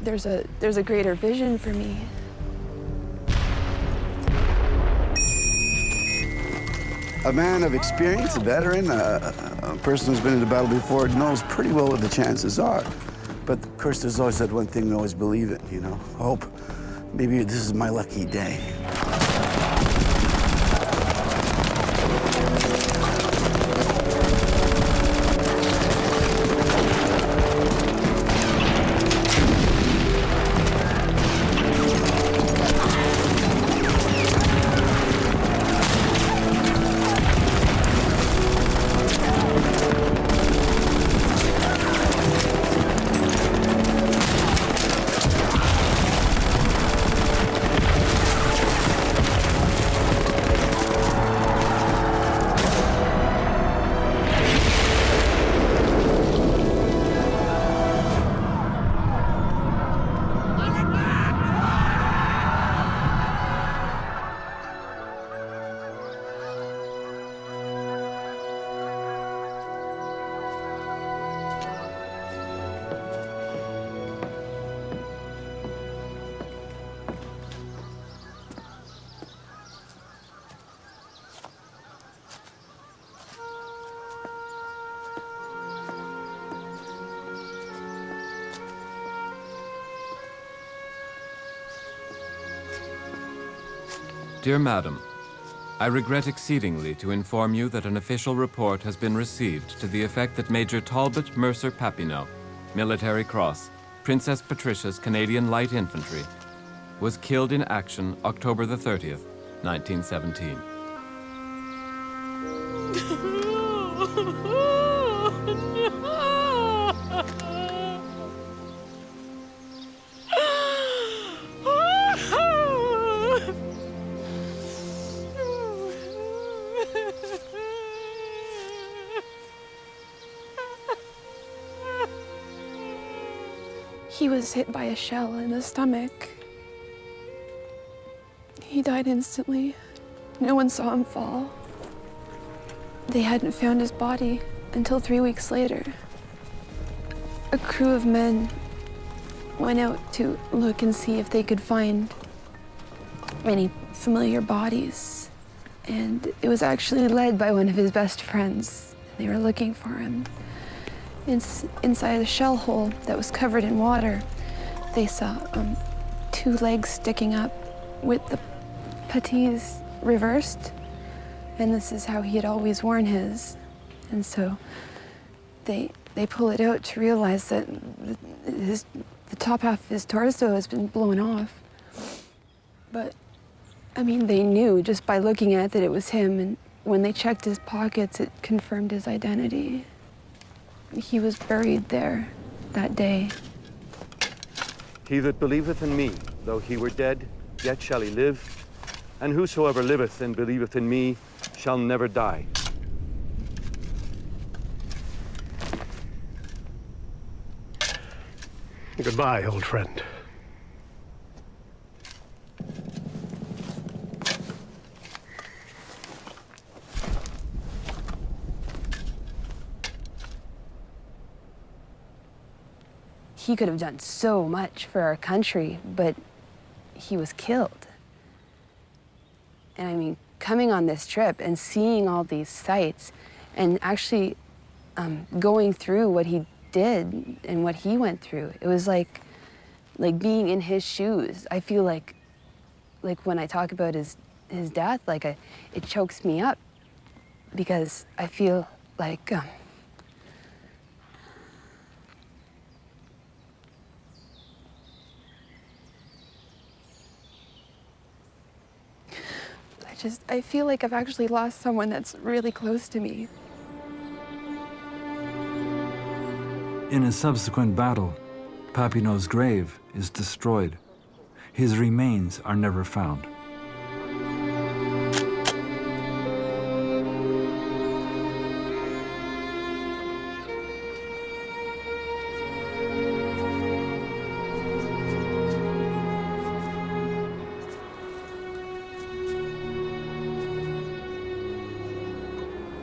there's a greater vision for me. A man of experience, a veteran, a person who's been in the battle before knows pretty well what the chances are. But of course, there's always that one thing we always believe in, you know, hope. Maybe this is my lucky day. Dear Madam, I regret exceedingly to inform you that an official report has been received to the effect that Major Talbot Mercer Papineau, Military Cross, Princess Patricia's Canadian Light Infantry, was killed in action October the 30th, 1917. He was hit by a shell in the stomach. He died instantly. No one saw him fall. They hadn't found his body until 3 weeks later. A crew of men went out to look and see if they could find any familiar bodies. And it was actually led by one of his best friends. They were looking for him. Inside a shell hole that was covered in water, they saw 2 legs sticking up with the puttees reversed. And this is how he had always worn his. And so they pull it out to realize that the top half of his torso has been blown off. But, I mean, they knew just by looking at it that it was him. And when they checked his pockets, it confirmed his identity. He was buried there that day. He that believeth in me, though he were dead, yet shall he live. And whosoever liveth and believeth in me shall never die. Goodbye, old friend. He could have done so much for our country, but he was killed. And I mean, coming on this trip and seeing all these sights and actually going through what he did and what he went through, it was like being in his shoes. I feel like when I talk about his death, it chokes me up because I feel like I feel like I've actually lost someone that's really close to me. In a subsequent battle, Papineau's grave is destroyed. His remains are never found.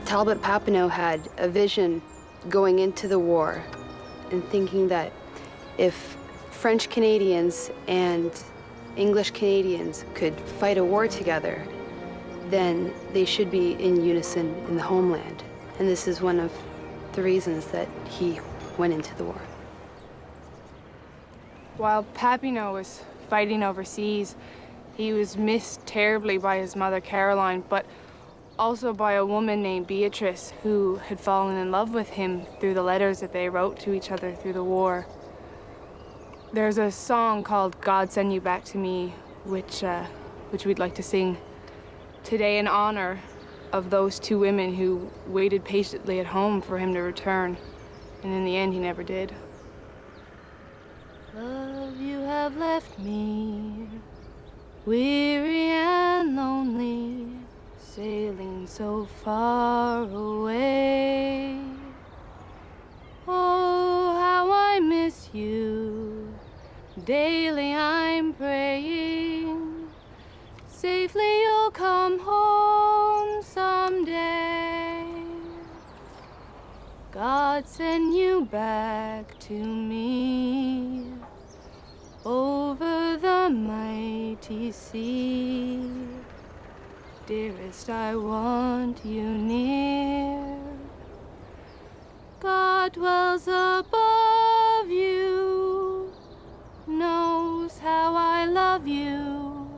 Talbot Papineau had a vision going into the war and thinking that if French Canadians and English Canadians could fight a war together, then they should be in unison in the homeland. And this is one of the reasons that he went into the war. While Papineau was fighting overseas, he was missed terribly by his mother, Caroline, but also by a woman named Beatrice who had fallen in love with him through the letters that they wrote to each other through the war. There's a song called God Send You Back to Me, which we'd like to sing today in honor of those 2 women who waited patiently at home for him to return, and in the end he never did. Love, you have left me weary and lonely, sailing so far away. Oh, how I miss you. Daily I'm praying, safely you'll come home someday. God send you back to me over the mighty sea. Dearest, I want you near. God dwells above you, knows how I love you.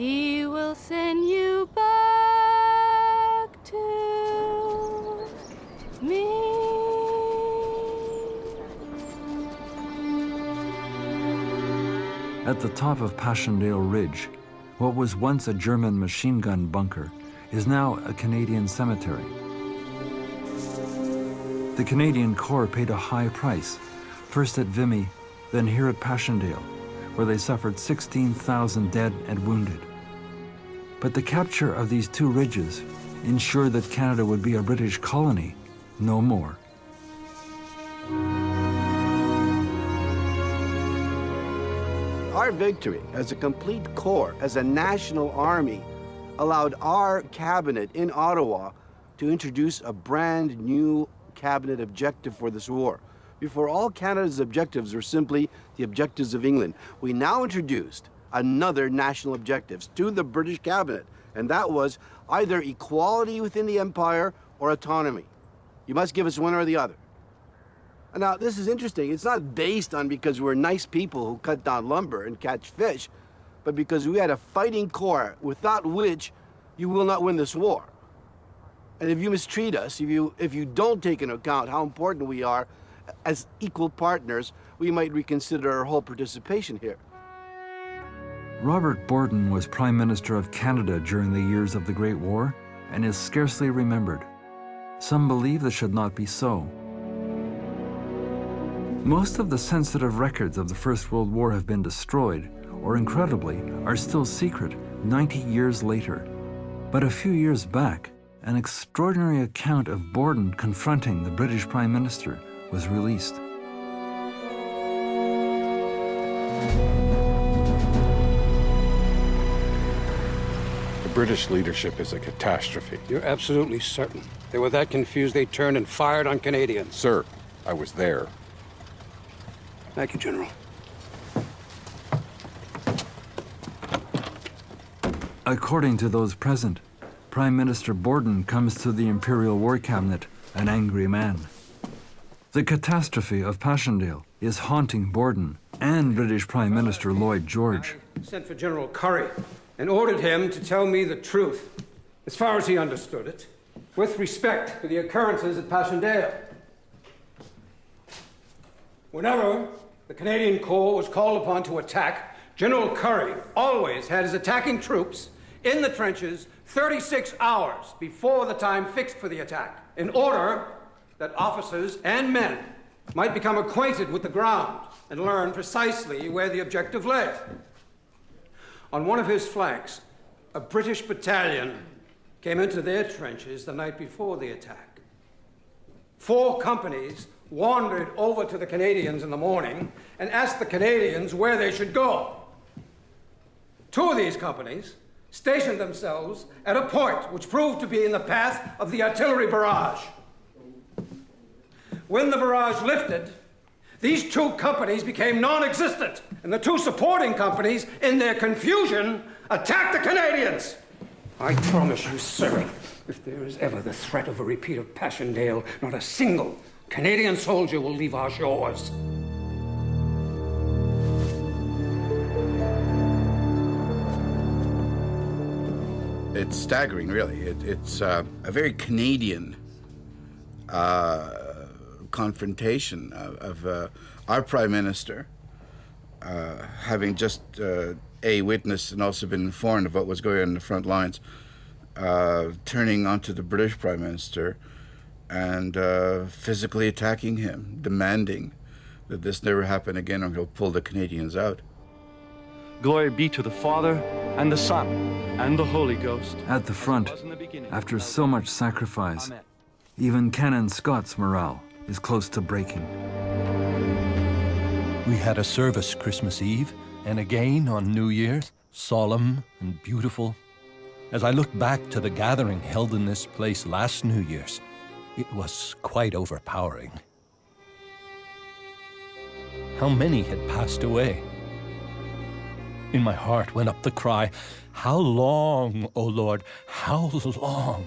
He will send you back to me. At the top of Passchendaele Ridge, what was once a German machine gun bunker is now a Canadian cemetery. The Canadian Corps paid a high price, first at Vimy, then here at Passchendaele, where they suffered 16,000 dead and wounded. But the capture of these two ridges ensured that Canada would be a British colony no more. Our victory as a complete corps, as a national army, allowed our cabinet in Ottawa to introduce a brand new cabinet objective for this war. Before, all Canada's objectives were simply the objectives of England. We now introduced another national objectives to the British cabinet, and that was either equality within the empire or autonomy. You must give us one or the other. Now, this is interesting. It's not based on because we're nice people who cut down lumber and catch fish, but because we had a fighting corps without which you will not win this war. And if you mistreat us, if you don't take into account how important we are as equal partners, we might reconsider our whole participation here. Robert Borden was Prime Minister of Canada during the years of the Great War and is scarcely remembered. Some believe this should not be so. Most of the sensitive records of the First World War have been destroyed, or incredibly, are still secret 90 years later. But a few years back, an extraordinary account of Borden confronting the British Prime Minister was released. The British leadership is a catastrophe. You're absolutely certain? They were that confused they turned and fired on Canadians? Sir, I was there. Thank you, General. According to those present, Prime Minister Borden comes to the Imperial War Cabinet an angry man. The catastrophe of Passchendaele is haunting Borden and British Prime Minister Lloyd George. I sent for General Currie and ordered him to tell me the truth, as far as he understood it, with respect to the occurrences at Passchendaele. Whenever the Canadian Corps was called upon to attack, General Currie always had his attacking troops in the trenches 36 hours before the time fixed for the attack, in order that officers and men might become acquainted with the ground and learn precisely where the objective lay. On one of his flanks, a British battalion came into their trenches the night before the attack. 4 companies wandered over to the Canadians in the morning and asked the Canadians where they should go. 2 of these companies stationed themselves at a point which proved to be in the path of the artillery barrage. When the barrage lifted, these 2 companies became non-existent, and the 2 supporting companies, in their confusion, attacked the Canadians. I promise you, sir, if there is ever the threat of a repeat of Passchendaele, not a single Canadian soldier will leave our shores. It's staggering, really. It's a very Canadian confrontation of our Prime Minister having just witnessed and also been informed of what was going on in the front lines, turning onto the British Prime Minister and physically attacking him, demanding that this never happen again or he'll pull the Canadians out. Glory be to the Father, and the Son, and the Holy Ghost. At the front, after so much sacrifice, even Canon Scott's morale is close to breaking. We had a service Christmas Eve, and again on New Year's, solemn and beautiful. As I looked back to the gathering held in this place last New Year's, it was quite overpowering. How many had passed away? In my heart went up the cry, "How long, O Lord, how long?"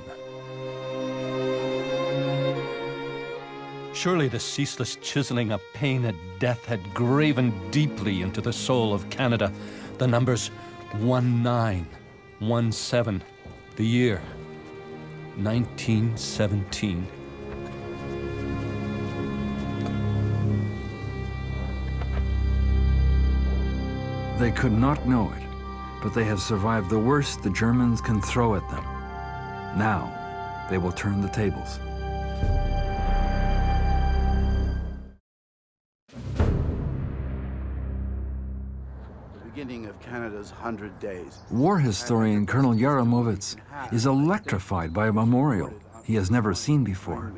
Surely the ceaseless chiseling of pain and death had graven deeply into the soul of Canada. The numbers 19, 1/7, the year 1917. They could not know it, but they have survived the worst the Germans can throw at them. Now, they will turn the tables. Beginning of Canada's 100 days. War historian Colonel Yaramovitz is electrified by a memorial he has never seen before.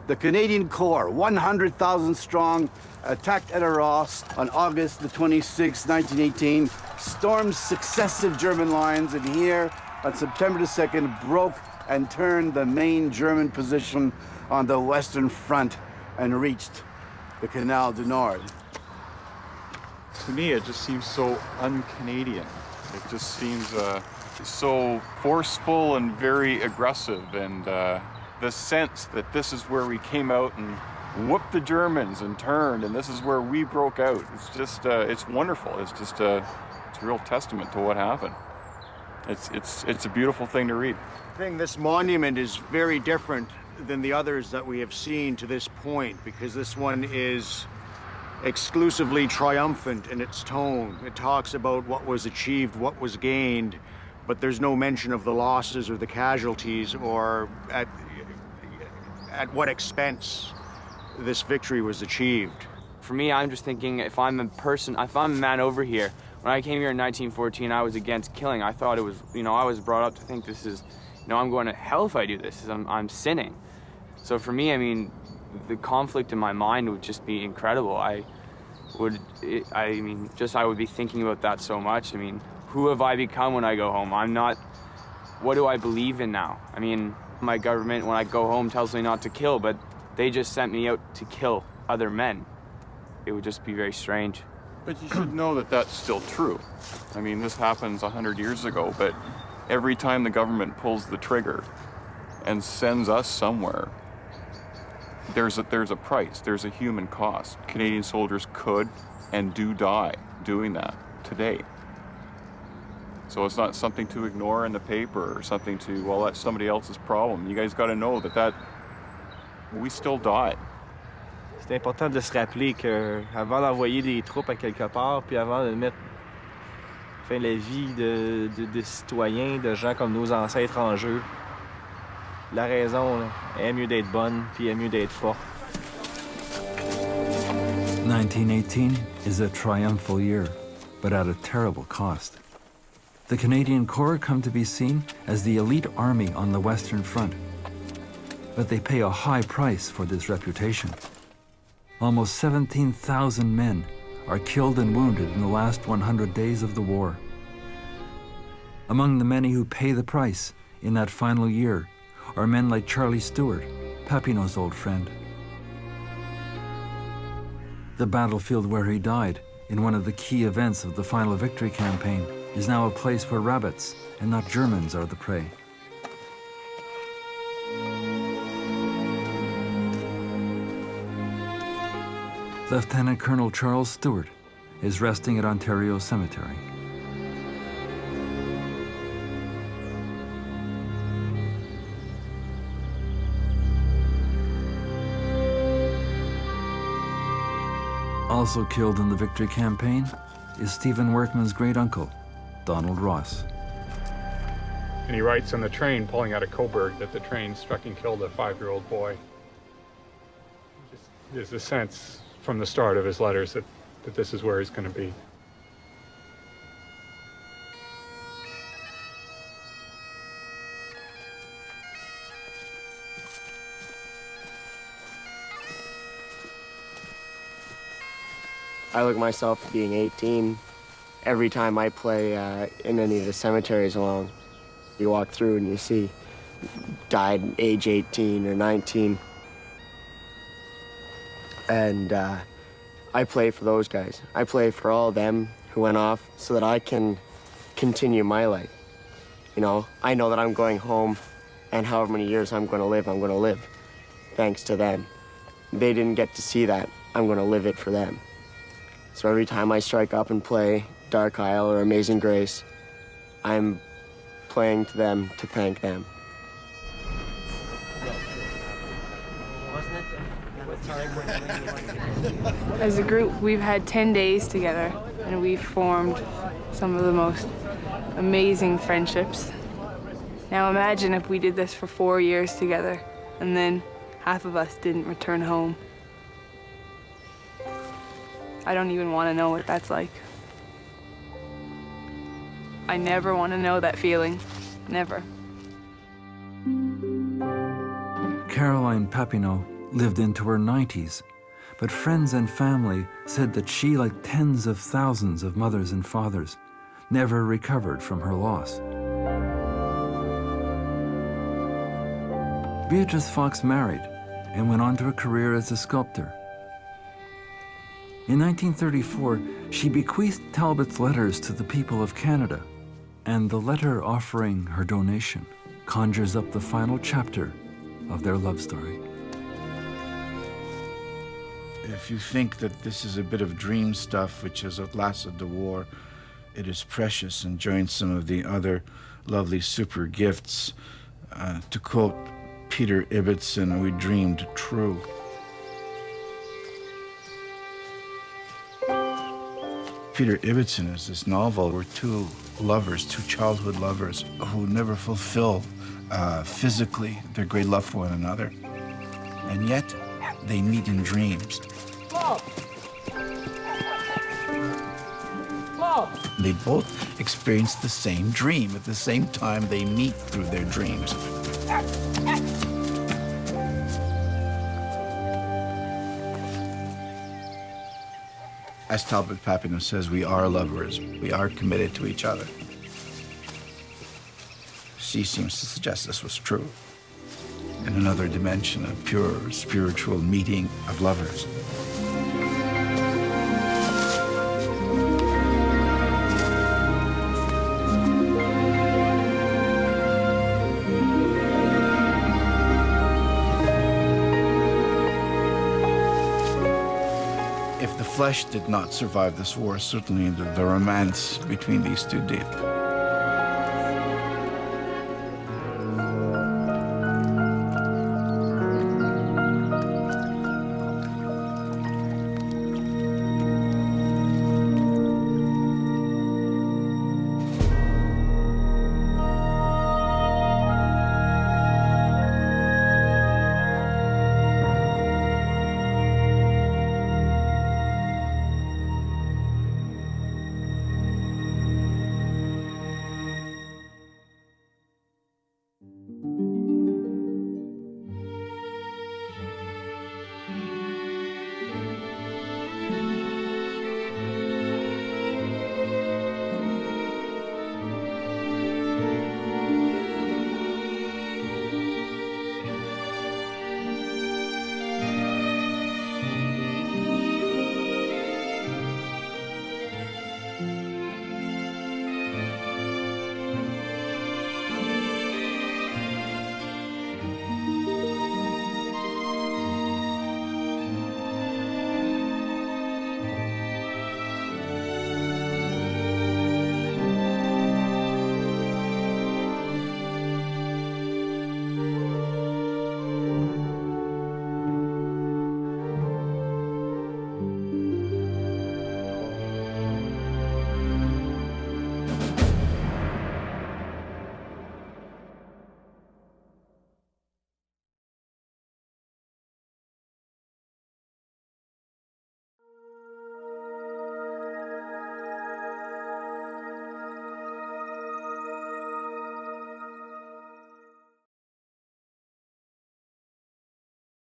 The Canadian Corps, 100,000 strong, attacked Eteros on August the 26th, 1918, stormed successive German lines, and here on September the 2nd broke and turned the main German position on the Western Front and reached the Canal du Nord. To me, it just seems so un-Canadian. It just seems so forceful and very aggressive, and the sense that this is where we came out and whooped the Germans and turned, and this is where we broke out. It's just, it's wonderful. It's just, it's a real testament to what happened. It's a beautiful thing to read. I think this monument is very different than the others that we have seen to this point, because this one is exclusively triumphant in its tone. It talks about what was achieved, what was gained, but there's no mention of the losses or the casualties or at what expense this victory was achieved. For me, I'm just thinking, if I'm a man over here, when I came here in 1914, I was against killing. I thought it was, I was brought up to think this is, I'm going to hell if I do this. I'm sinning. So for me, I mean, the conflict in my mind would just be incredible. I would be thinking about that so much. I mean, who have I become when I go home? What do I believe in now? I mean, my government, when I go home, tells me not to kill, but they just sent me out to kill other men. It would just be very strange. But you should know that that's still true. I mean, this happens 100 years ago, but every time the government pulls the trigger and sends us somewhere, there's a price, there's a human cost. Canadian soldiers could and do die doing that today. So it's not something to ignore in the paper or something to, well, that's somebody else's problem. You guys got to know that we still die. C'est important de se rappeler qu'avant d'envoyer des troupes à quelque part, puis avant de mettre la vie de citoyens, de gens comme nos ancêtres en jeu, la raison est mieux d'être bonne, puis est mieux d'être forte. 1918 is a triumphal year, but at a terrible cost. The Canadian Corps come to be seen as the elite army on the Western Front, but they pay a high price for this reputation. Almost 17,000 men are killed and wounded in the last 100 days of the war. Among the many who pay the price in that final year are men like Charlie Stewart, Papineau's old friend. The battlefield where he died in one of the key events of the final victory campaign is now a place where rabbits and not Germans are the prey. Lieutenant Colonel Charles Stewart is resting at Ontario Cemetery. Also killed in the victory campaign is Stephen Workman's great-uncle, Donald Ross. And he writes on the train pulling out of Coburg that the train struck and killed a 5-year-old boy. There's a sense from the start of his letters that this is where he's going to be. I look at myself being 18. Every time I play in any of the cemeteries along, you walk through and you see died age 18 or 19. And I play for those guys. I play for all of them who went off so that I can continue my life. I know that I'm going home, and however many years I'm going to live thanks to them. They didn't get to see that. I'm going to live it for them. So every time I strike up and play Dark Isle or Amazing Grace, I'm playing to them to thank them. As a group, we've had 10 days together, and we've formed some of the most amazing friendships. Now imagine if we did this for 4 years together, and then half of us didn't return home. I don't even want to know what that's like. I never want to know that feeling. Never. Caroline Papineau lived into her 90s, but friends and family said that she, like tens of thousands of mothers and fathers, never recovered from her loss. Beatrice Fox married and went on to a career as a sculptor. In 1934, she bequeathed Talbot's letters to the people of Canada, and the letter offering her donation conjures up the final chapter of their love story. If you think that this is a bit of dream stuff which has outlasted the war, it is precious and joins some of the other lovely super gifts. To quote Peter Ibbotson, we dreamed true. Peter Ibbotson is this novel where two lovers, two childhood lovers, who never fulfill physically their great love for one another, and yet they meet in dreams. Mom! Mom! They both experience the same dream. At the same time, they meet through their dreams. As Talbot Papineau says, we are lovers. We are committed to each other. She seems to suggest this was true. In another dimension, a pure spiritual meeting of lovers. If the flesh did not survive this war, certainly the romance between these two did.